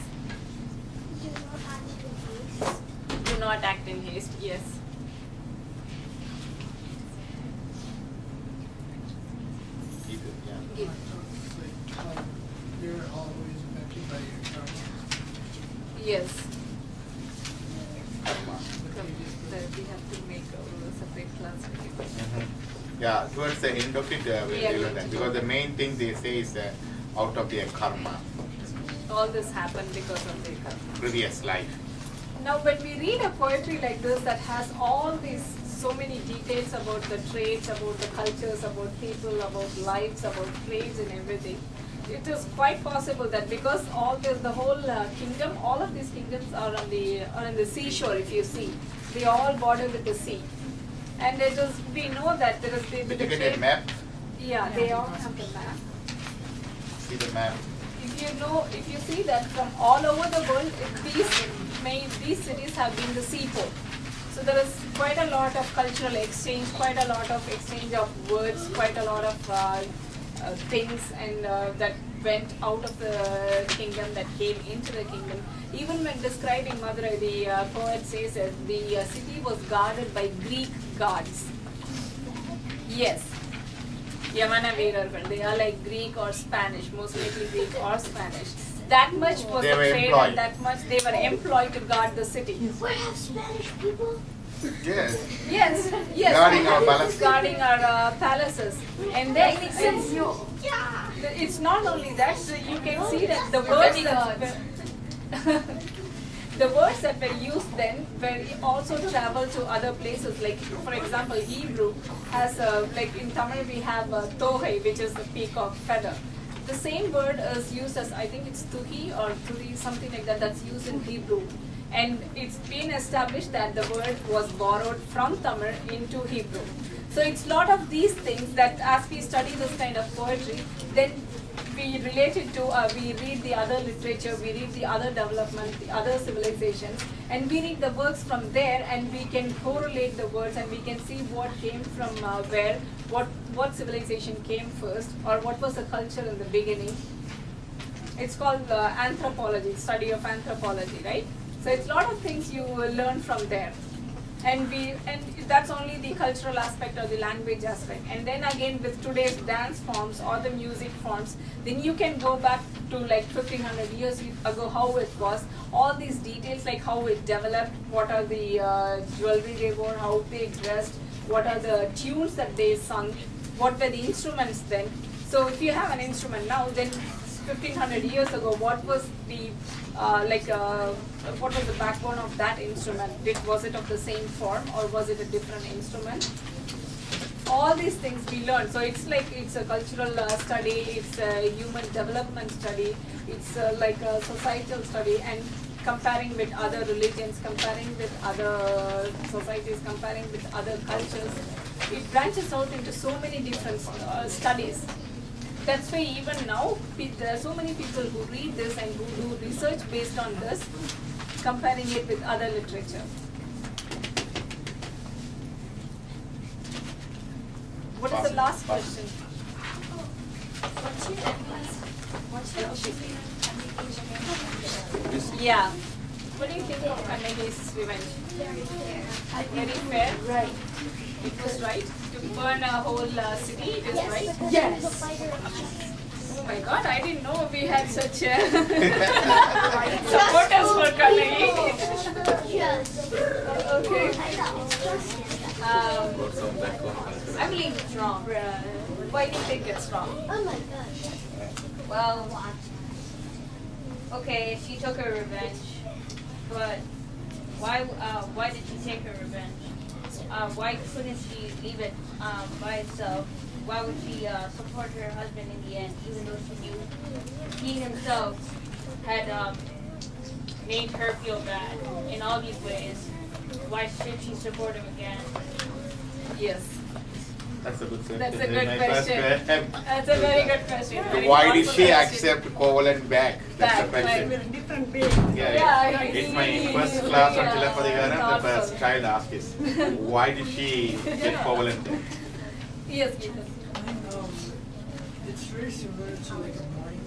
Do not act in haste. Do not act in haste, yes. Yeah. Give. You're always affected by your karma. Yes. Karma. That we have to make a separate class for you. Yeah, towards the end of it, we'll Yeah, deal we with that. do. Because the main thing they say is out of their karma, All this happened because of their karma. previous life. Now, when we read a poetry like this that has all these so many details about the traits, about the cultures, about people, about lives, about trades and everything, it is quite possible that because all this, the whole kingdom, all of these kingdoms are on the seashore. If you see, they all border with the sea. And it is, we know that there is Did you get a map? Yeah, they all have the map. See the map. If you see that from all over the world, these cities have been the seaport. So there is quite a lot of cultural exchange, quite a lot of exchange of words, quite a lot of things and that went out of the kingdom, that came into the kingdom. Even when describing Madurai, the poet says that the city was guarded by Greek guards. Yes. Yamana Veerargal, they are like Greek or Spanish, most likely Greek or Spanish. That much was the trade and that much they were employed to guard the city. We have Spanish people. Yes. Yes. Guarding our palaces. Guarding our palaces. And then it's not only that, so you can see that the words the words that were used then were also traveled to other places. Like, for example, Hebrew has, like in Tamil we have tohai, which is the peacock feather. The same word is used as, I think it's tuhi or turi, something like that, that's used in Hebrew. And it's been established that the word was borrowed from Tamil into Hebrew. So it's a lot of these things that as we study this kind of poetry, then we relate it to, we read the other literature, we read the other development, the other civilizations, and we read the works from there, and we can correlate the words and we can see what came from where, what civilization came first, or what was the culture in the beginning. It's called anthropology, study of anthropology, right? So it's a lot of things you will learn from there. And that's only the cultural aspect or the language aspect. And then again with today's dance forms or the music forms, then you can go back to like 1500 years ago how it was. All these details like how it developed, what are the jewelry they wore, how they dressed, what are the tunes that they sung, what were the instruments then. So if you have an instrument now, then 1500 years ago, what was the what was the backbone of that instrument? Was it of the same form or was it a different instrument? All these things we learn. So it's like it's a cultural study, it's a human development study, it's like a societal study, and comparing with other religions, comparing with other societies, comparing with other cultures. It branches out into so many different studies. That's why even now, there are so many people who read this and who do research based on this, comparing it with other literature. What is the last question? Yeah. What do you think of Kannagi's revenge? Very fair? Right. It was right? To burn a whole city, it is right? Yes. Oh my god, I didn't know we had such supporters for Kannagi. Yes. Okay. I believe it's wrong. Why do you think it's wrong? Oh my gosh. Well, okay, she took her revenge, but why did she take her revenge? Why couldn't she leave it by itself? Why would she support her husband in the end, even though she knew he himself had made her feel bad in all these ways? Why should she support him again? Yes. That's a good question. That's a good question. That's a very good question. Why did she accept Kovalan back? That's the question. Different being. Yeah. It's my first class on Chilapadigaram. The first child asked is, why did she get Kovalan back? Yes, yes. It's very similar to like a mourning,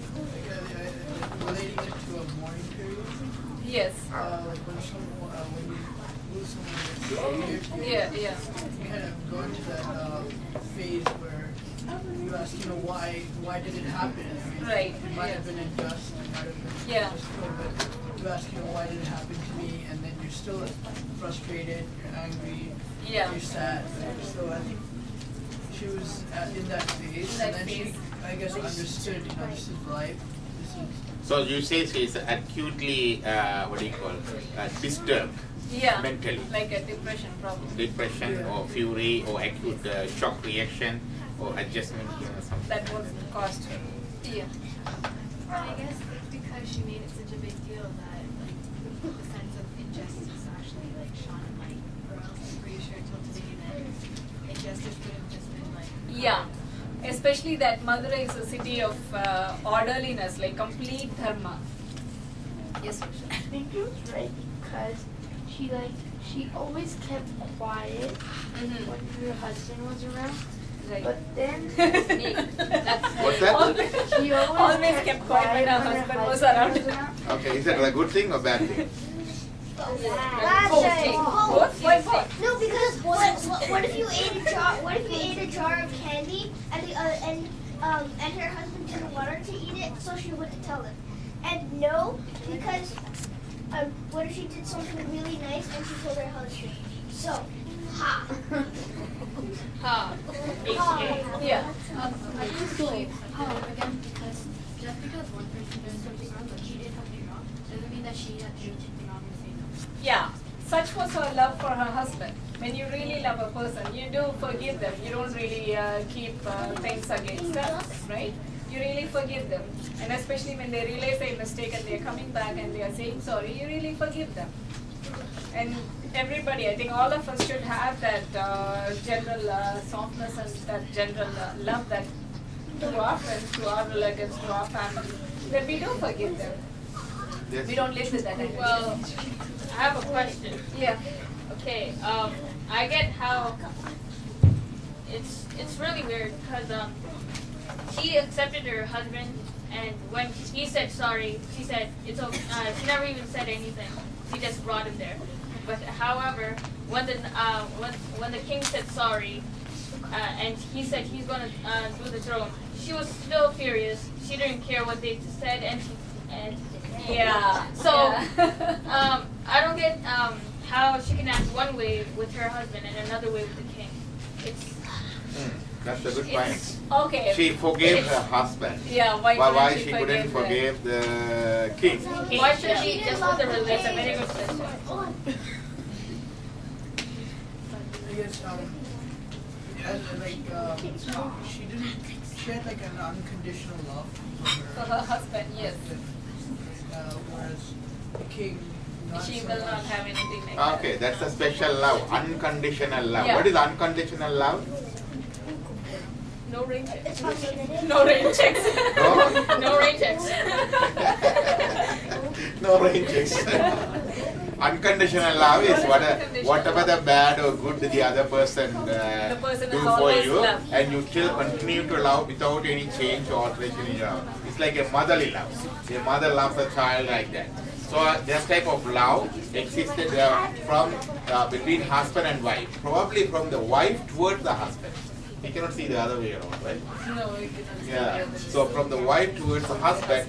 relating it to a mourning period. Yes. Like when you lose someone that's Yeah. you kind of go into that phase where you ask, why did it happen? I mean, Right. It might have been unjust, it might have been justified, but you ask, why did it happen to me? And then you're still frustrated, you're angry, you're sad. So I think she was in that phase, and then she, I guess, understood life. So you say she's acutely, disturbed mentally. Like a depression problem. Depression or fury or acute shock reaction or adjustment something. That was caused her. Yeah. I guess it's because she made it such a big deal that the sense of injustice actually shone in light, or else I'm pretty sure until today that especially that Madurai is a city of orderliness, like complete dharma. Yes, Usha. I think it was right because she always kept quiet when her husband was around. Right. But then What's that? she Always kept quiet when her husband was around. Okay, is that a good thing or bad thing? Both? Why both? No, because what if you ate a jar of candy and her husband didn't want her to eat it, so she wouldn't tell him. And no, because what if she did something really nice and she told her husband? So, ha. Ha. Yeah. I just believe again because just because one person does something wrong, but she did something wrong, doesn't mean that she had to do something wrong and say no. Yeah. Such was her love for her husband. When you really love a person, you do forgive them. You don't really keep things against them, right? You really forgive them. And especially when they realize their mistake and they're coming back and they are saying sorry, you really forgive them. And everybody, I think all of us should have that general softness and that general love that to our friends, to our relatives, to our family, that we do forgive them. Yes. We don't live with that. Well, I have a question. Yeah. Okay, I get how it's really weird because she accepted her husband, and when he said sorry, she said it's okay. She never even said anything. She just brought him there. But however, when the king said sorry, and he said he's gonna do the throne, she was still furious. She didn't care what they said, and yeah. So I don't get how she can act one way with her husband and another way with the king. That's a good point. Okay. She forgave her husband. Yeah, why she couldn't forgive the king? Why should she just put the religion? That's a very good question. I guess she had like an unconditional love For her husband, yes. Whereas the king, not She so will not much. have anything like that. Okay, that's a special love, unconditional love. Yeah. What is unconditional love? No rain checks. It's unlimited. No rain checks. No? No rain checks. No rain checks. Unconditional love is whatever the bad or good the other person person do has for always you, loved. and you still continue to love without any change or alteration in your love. It's like a motherly love. A mother loves a child like that. So that type of love existed from between husband and wife. Probably from the wife towards the husband. You cannot see the other way around, right? No, you cannot. Yeah. So from the wife towards the husband,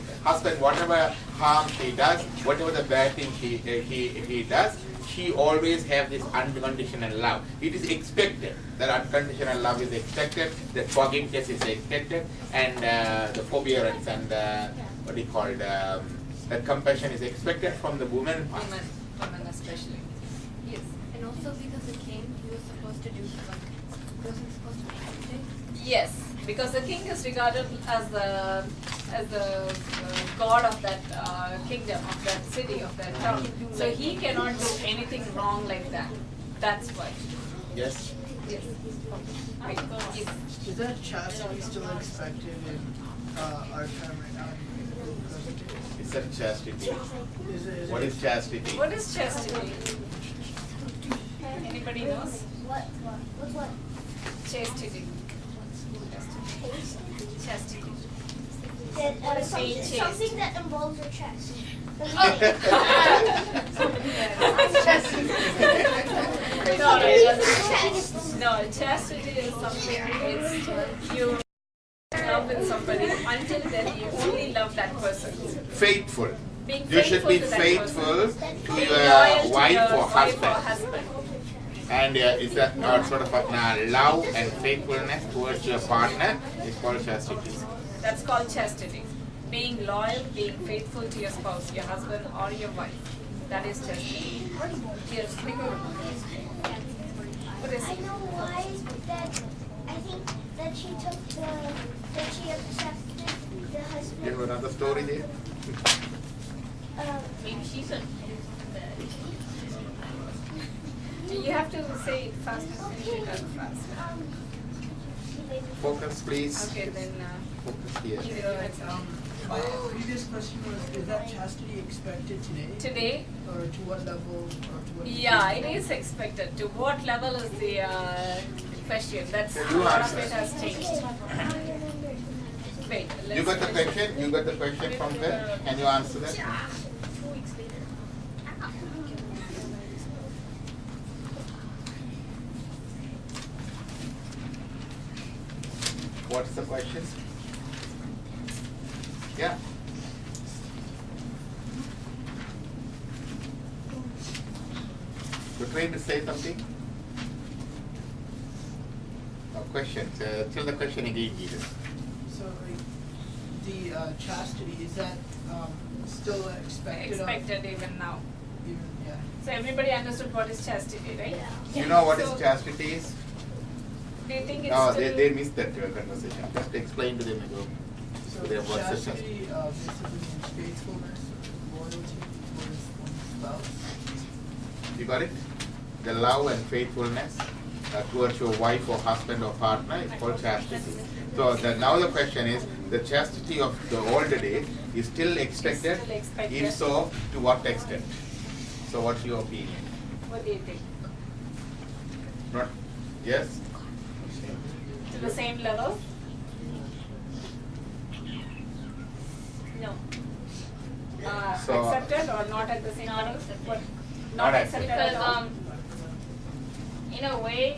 whatever harm she does, whatever the bad thing he does, she always have this unconditional love. It is expected. That unconditional love is expected. That forgiveness is expected, and the forbearance and what do you call it? That compassion is expected from the woman. Women especially. Yes. And also because the king, he was supposed to do like, he wasn't supposed to make anything. Yes, because the king is regarded as the god of that kingdom, of that city, of that town. So he cannot do anything wrong like that. That's why. Yes. Yes. Right. Yes. Is that chastity still expected in our time right now? It's a chastity. Is What is chastity? What is chastity? Anybody knows? What's what? Chastity. Chastity. That, Being chaste. something that involves your chest. No, chastity is something, it's you love with somebody, until then you only love that person. Faithful. Being You should be to that faithful person. to Being your loyal to wife your or husband. husband. And it's a sort of a love and faithfulness towards your partner is called chastity. That's called chastity. Being loyal, being faithful to your spouse, your husband or your wife. That is chastity. Yes, what is I it? know why that I think that she accepted the You husband. have another story there? Maybe she said. You have to say it fast and finish it out fast. Focus, please. Okay, then. Focus here. My previous question was, is that chastity expected today? Today? Or to what level? Or to what Yeah, it is expected. To what level is the question? That's a You lot of answer. it has changed. Wait, You got the question? You got the question from there? Can you answer that? What's the question? Yeah. You're trying to say something? Question. Tell the question again, Jesus. So, like, the chastity, is that still expected? Expected even now. Even, yeah. So everybody understood what is chastity, right? You know what is chastity is? Do you think it's No, still... they missed that conversation. Just explain to them ago. So They have what's the chastity basically means faithfulness, loyalty towards one's spouse. You got it? The love and faithfulness towards your wife or husband or partner is called chastity. So now the question is, the chastity of the older days is still expected? Still expected. If so, to what extent? So what's your opinion? What do you think? Not, yes? To the same level? No. So- Accepted or not at the same Not level? accepted. What? Not Not accepted Because at all? in a way,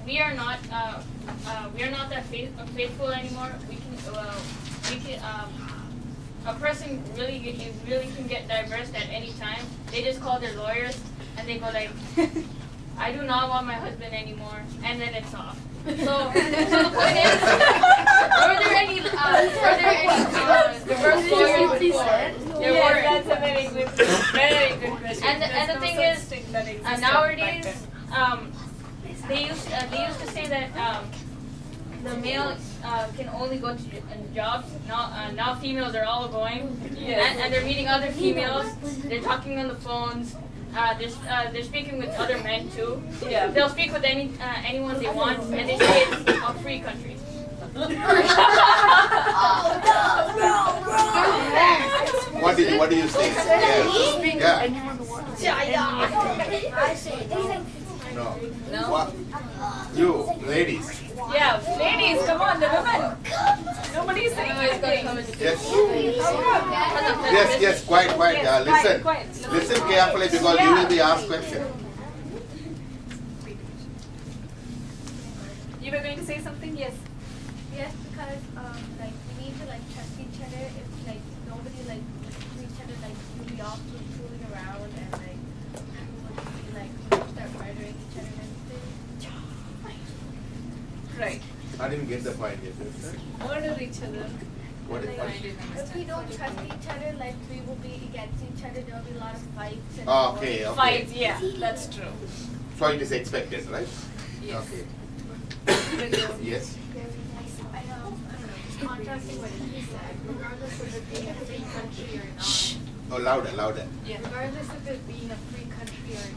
we are not that faithful anymore. We can a person really can get divorced at any time. They just call their lawyers and they go like, I do not want my husband anymore, and then it's off. So the point is, were there any divorce lawyers before? There weren't. That's a very good question. And the There's thing no is, such thing that existed nowadays, back then. they used to say that the male can only go to jobs. Now females are all going, Yes. and they're meeting other females. They're talking on the phones. They're speaking with other men too. Yeah. They'll speak with anyone they want, and they say it's a free country. What do you say? Yeah. No. No? What? You, ladies. Yeah, ladies, come on, the women. Nobody's saying anything. Yes. Yes, quiet. Listen. Quiet. Listen carefully because you will be asked questions. You were going to say something? Yes. Yes, because like we need to like trust each other. If like nobody like to each other, like you'll be all fooling around and like people would be like start murdering each other and everything. Right. I didn't get the point yet. Murder each other. What is Like, I didn't if understand. we don't trust each other, like we will be against each other. There'll be a lot of fights. And Okay. Fights, yeah, that's true. So it is expected, right? Yes. Okay. Yes. I don't know, just contrasting what he said, regardless of it being a free country or not. Oh, louder. Yeah. Regardless of it being a free country or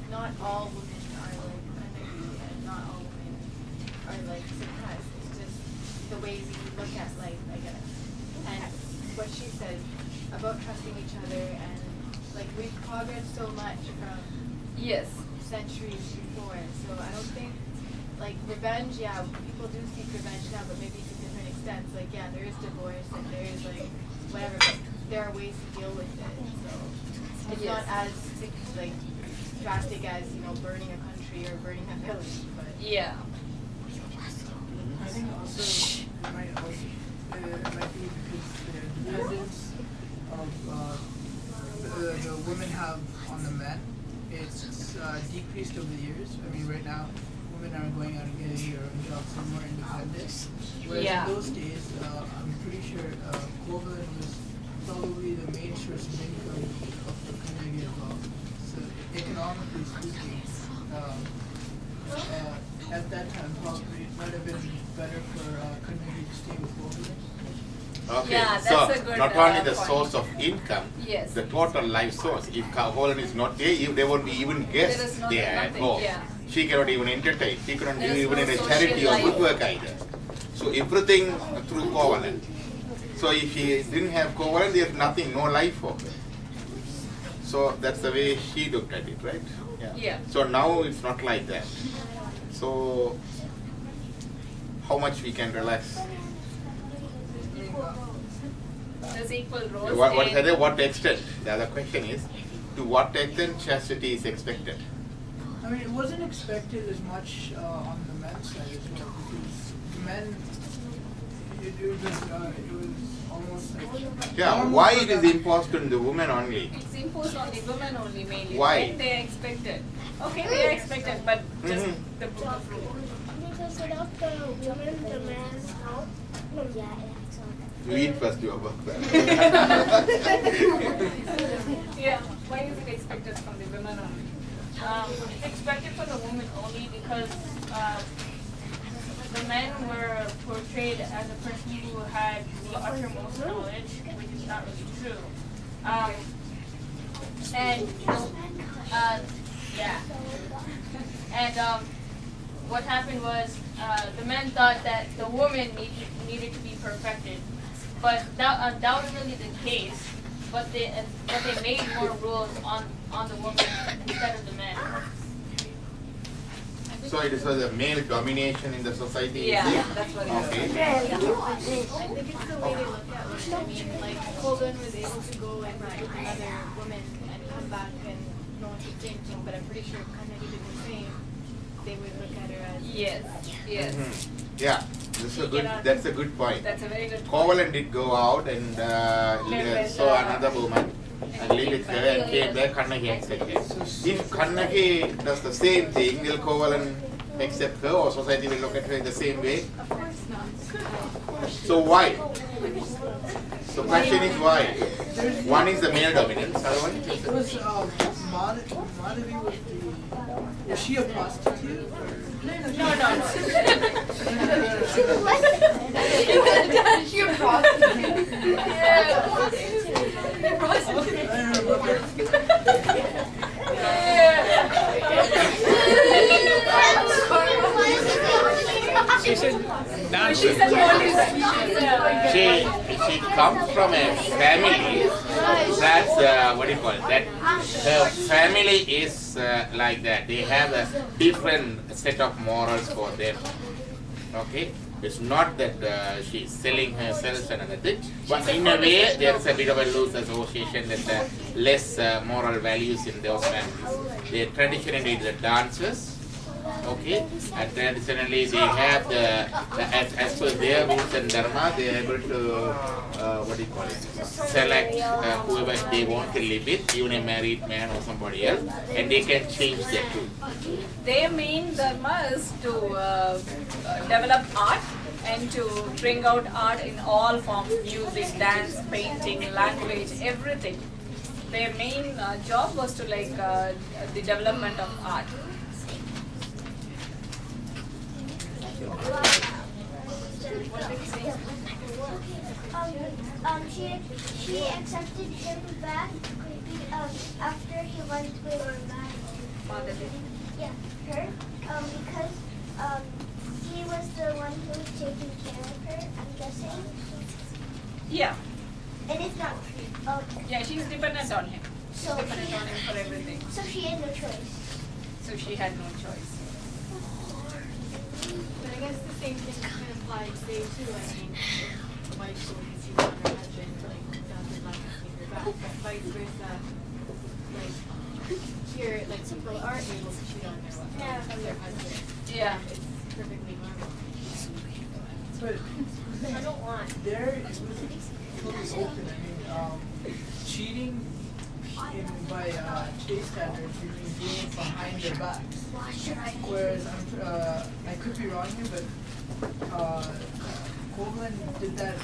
not all women are like unhappy and not all women are like suppressed. It's just the way we look at life, I guess. And what she said about trusting each other and like we've progressed so much from Yes. centuries before. So I don't think like revenge, yeah, people do seek revenge now, but maybe to different extents. Like yeah, there is divorce and there is like whatever, but there are ways to deal with it. So it's not as like drastic as, you know, burning a country or burning a village, but Yeah. I think also it might be because the dependence of the women have on the men, it's decreased over the years. I mean, right now, women are going out and getting their own jobs and more independent. Whereas Yeah. in those days, I'm pretty sure Clovelin was probably the main source of income of the community as well. So economically speaking, at that time, probably it might have been better for community to stay with Clovelin. Okay. Yeah, that's so a good, not only the point. source of income, Yes. the total life source. If Holland is not there, they won't be even There guests is nothing, there at nothing, home. yeah. she cannot even entertain. She cannot give even in a social charity or life. good work either. So everything through covalent. So if she didn't have covalent, there's nothing, no life for her. So that's the way she looked at it, right? Yeah. So now it's not like that. So how much we can relax? There's equal roles. What extent? The other question is, to what extent chastity is expected? I mean, it wasn't expected as much on the men's side as well, because the men, it was almost like... Yeah, why it is imposed on the women only? It's imposed on the women only mainly. Why? They are expected. Okay, they are expected, but just the book of rule. Because without the woman, the man out. You eat first, your work. Yeah, why is it expected from the women only? It's expected for the women only because the men were portrayed as a person who had the uttermost knowledge, which is not really true. What happened was the men thought that the woman needed to be perfected, but that undoubtedly the case. But they made more rules on the woman instead of the men. So it is a male domination in the society? Yeah, is it? that's what it Okay. is. I think it's the way they look at it. I mean, like, Colvin was able to go and ride with another woman and come back and no one could say anything, but I'm pretty sure kind of did the same. They would look at her as... Yes, yes. Yeah, that's a good point. That's a very good point. Covalent did go out and saw another woman and lived with her and came back, Kannaki accepted. If Kannaki does the same thing, will Covalent accept her or society will look at her in the same way? Of course not. So why? So question is why? One is the male dominance, other one is It was Madhavi was she a prostitute? No. She a prostitute. She comes from a family that's what do you call it? That her family is like that. They have a different set of morals for them. Okay, it's not that she's selling herself and anything, but in a way there's a bit of a loose association with less moral values in those families. They traditionally the dancers. Okay, and traditionally they have as per their rules and dharma, they are able to select whoever they want to live with, even a married man or somebody else, and they can change their tune. Their main dharma is to develop art and to bring out art in all forms: music, dance, painting, language, everything. Their main job was to the development of art. She accepted him back after he went with yeah, her because he was the one who was taking care of her, I'm guessing. Yeah. And it's not Yeah, she's dependent on him. So Dependent on him for everything. So she had no choice. So she had no choice. But I guess the same thing can apply today too. I mean, if a wife goes and cheats on her husband, like, doesn't like to take her back, but vice versa. Like, here, like, people are able to cheat on their husband. Yeah. It's perfectly normal. But I don't want. there it was totally open. I mean, cheating by today's standards, you can do it behind their backs. Whereas I could be wrong here, but Covalent did that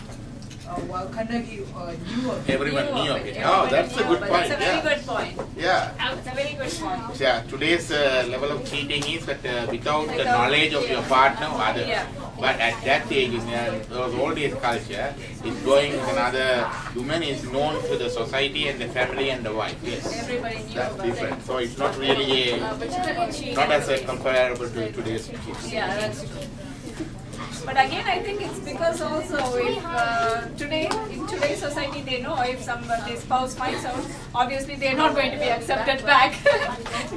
while Kannagi knew of it. Everyone knew of it. Oh, that's a good point. That's a very good point. Yeah. That's a very good point. Yeah, today's level of cheating is that without the knowledge of your partner or other. Yeah. But at that age, in those old age culture, it's going another woman is known to the society and the family and the wife. Yes, Everybody knew that's about different. So it's not really a, but she not as a comparable to today's kids. yeah, that's true. But again, I think it's because also if today, in today's society, they know if their spouse finds out, obviously they're not going to be accepted back.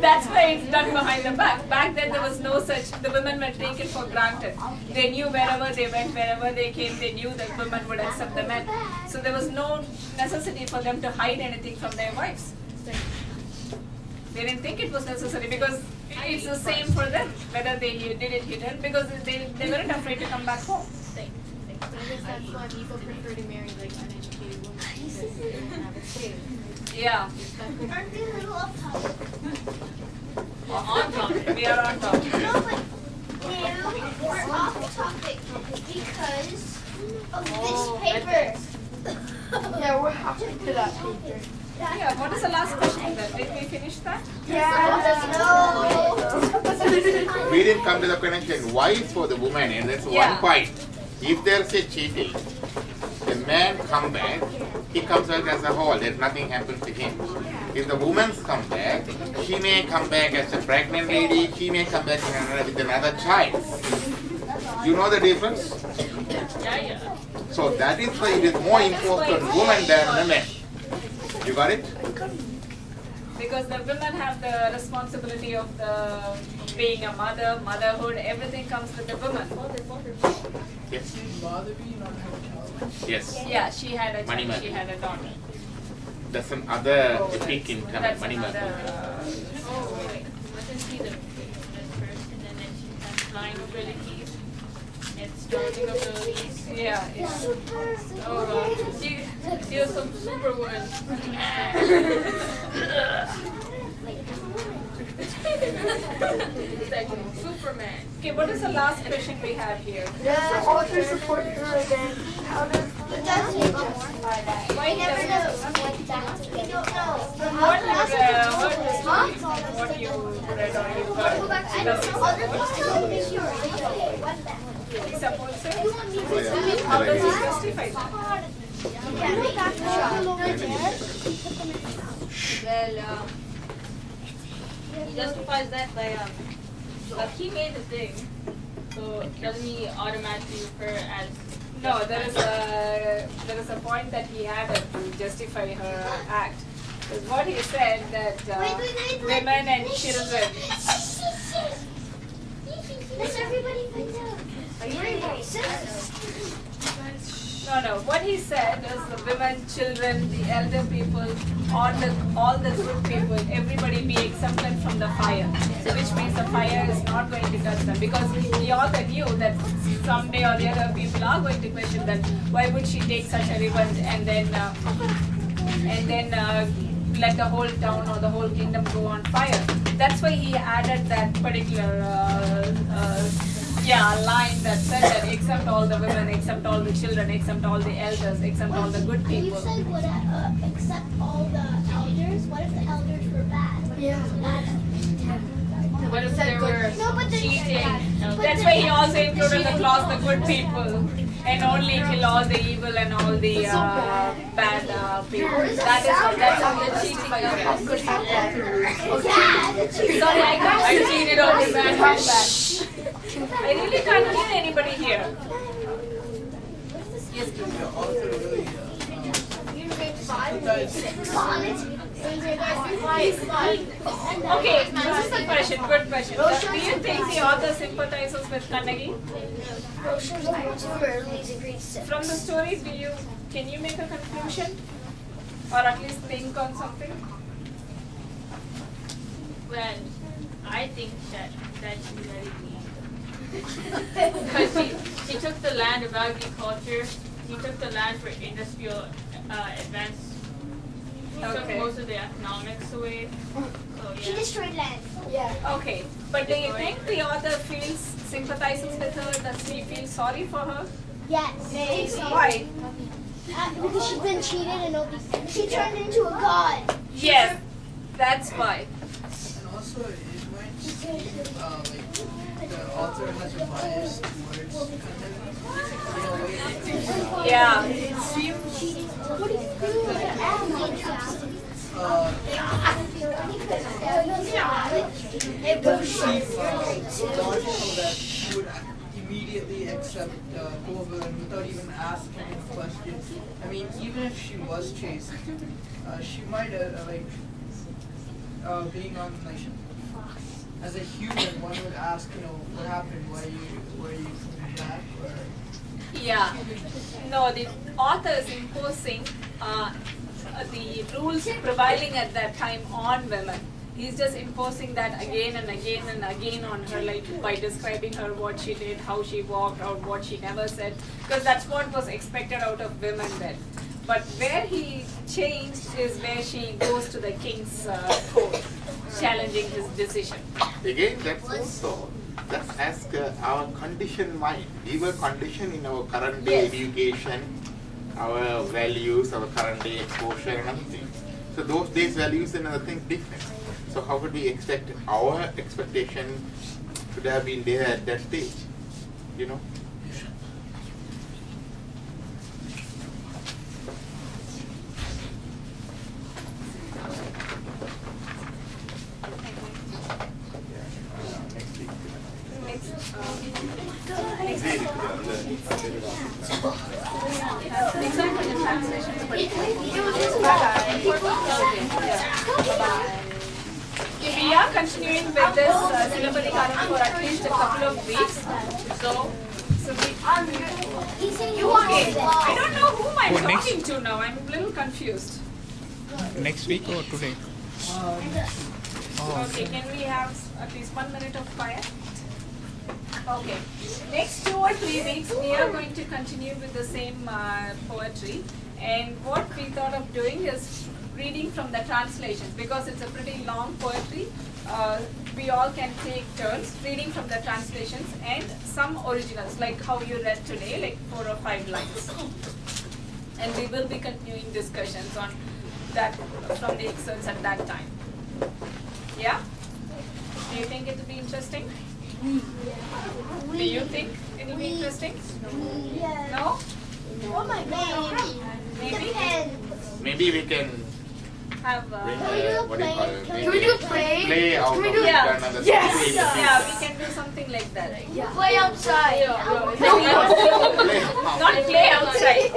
That's why it's done behind the back. Back then there was no such, the women were taken for granted. They knew wherever they went, wherever they came, they knew that women would accept the men. So there was no necessity for them to hide anything from their wives. They didn't think it was necessary because it's the same for them, whether they did it hidden, because they weren't afraid to come back home. But I guess that's why people prefer to marry like uneducated women because they don't have a say. Yeah. Aren't we a little off topic? On topic. We are on topic. No, but now we're off topic because of this paper. Yeah, we're halfway to that paper. Yeah, what is the last question then? Did we finish that? No. We didn't come to the connection. Why for the woman? And that's one point. If there's a cheating, the man come back, he comes out as a whole. There's nothing happens to him. If the woman's come back, she may come back as a pregnant lady. She may come back with another child. You know the difference? Yeah. So that is why it is more important woman than the man. You got it? Because the women have the responsibility of the being a mother, motherhood, everything comes with the woman. Yes. Bother me not have a child. Yes. Yeah, she had a Money child, she matter. had a daughter. That's another epic in That's money another, matter. Wasn't she the first and then she has flying abilities and starting abilities? yeah. She was some superwoman. It's like Superman. Okay, what is the last question we have here? Does the author support her then? How does the author justify that? Why We never does know. We don't know. what you read or you heard? I don't know. Other people is yours. He supports her? Oh, How does he yeah. justify that? Well, he justifies that by he made the thing, so doesn't he automatically refer as? No, there is a point that he had to justify her act. Because what he said that women and children. Does everybody find out? Are you racist? No. What he said is the women, children, the elder people, all the good people, everybody be exempted from the fire. So which means the fire is not going to touch them. Because the author knew that someday or the other people are going to question that why would she take such a revenge and then let the whole town or the whole kingdom go on fire. That's why he added that particular line that said that except all the women, except all the children, except all the elders, except all the good When you people. said except all the elders, what if the elders were bad? Yeah. What if they were No, but then cheating? That's why he also included the clause the good people and only kill all the evil and all the bad people. That's how the cheating is. Sorry, I cheated on the bad bad. I really can't hear anybody here. Yes, please. The author really Okay, this is a question, good question. Do you think the author sympathizes with Kannagi? From the story, can you make a conclusion? Or at least think on something? Well, I think that she's very mean. Because she took the land of agriculture, he took the land for industrial advance. He took most of the economics away. So, She destroyed land. Yeah. Okay, but do you think the author sympathizes with her? Does he feel sorry for her? Yes. Why? Because she's been cheated and nobody. She turned into a god. Yes, that's why. And also, it might seem the author has a bias towards kind of, Yeah. it seems it does seem logical that she would immediately accept poor villain without even asking a question. I mean, even if she was chased, she might being on as a human, one would ask, what happened? Why you coming back? Or Yeah. No, the author is imposing the rules prevailing at that time on women. He's just imposing that again and again and again on her, like by describing her, what she did, how she walked, or what she never said, because that's what was expected out of women then. But where he changed is where she goes to the king's court, challenging his decision. Again, that's as our conditioned mind. We were conditioned in our current day education, our values, our current day exposure and other things. So those days values and other things different. So how could we expect our expectation should have been there at that stage? We are continuing with this Lambotharan for at least a couple of weeks. So we I don't know whom I'm talking to now. I'm a little confused. Next week or today? Okay, can we have at least 1 minute of quiet? Okay. Next 2 or 3 weeks, we are going to continue with the same poetry. And what we thought of doing is reading from the translations, because it's a pretty long poetry. We all can take turns reading from the translations and some originals, like how you read today, like 4 or 5 lines. And we will be continuing discussions on that from the excerpts at that time. Yeah? Do you think it will be interesting? Do you think it will be interesting? Yeah. No? Oh my god. Maybe? Maybe we can Have bring Can we do a what do you play? call it? Can Maybe we do a play? Play out Can we of do- it Yeah. another Yes. play. Yeah, we can do something like that. Play outside. Play. Not play outside.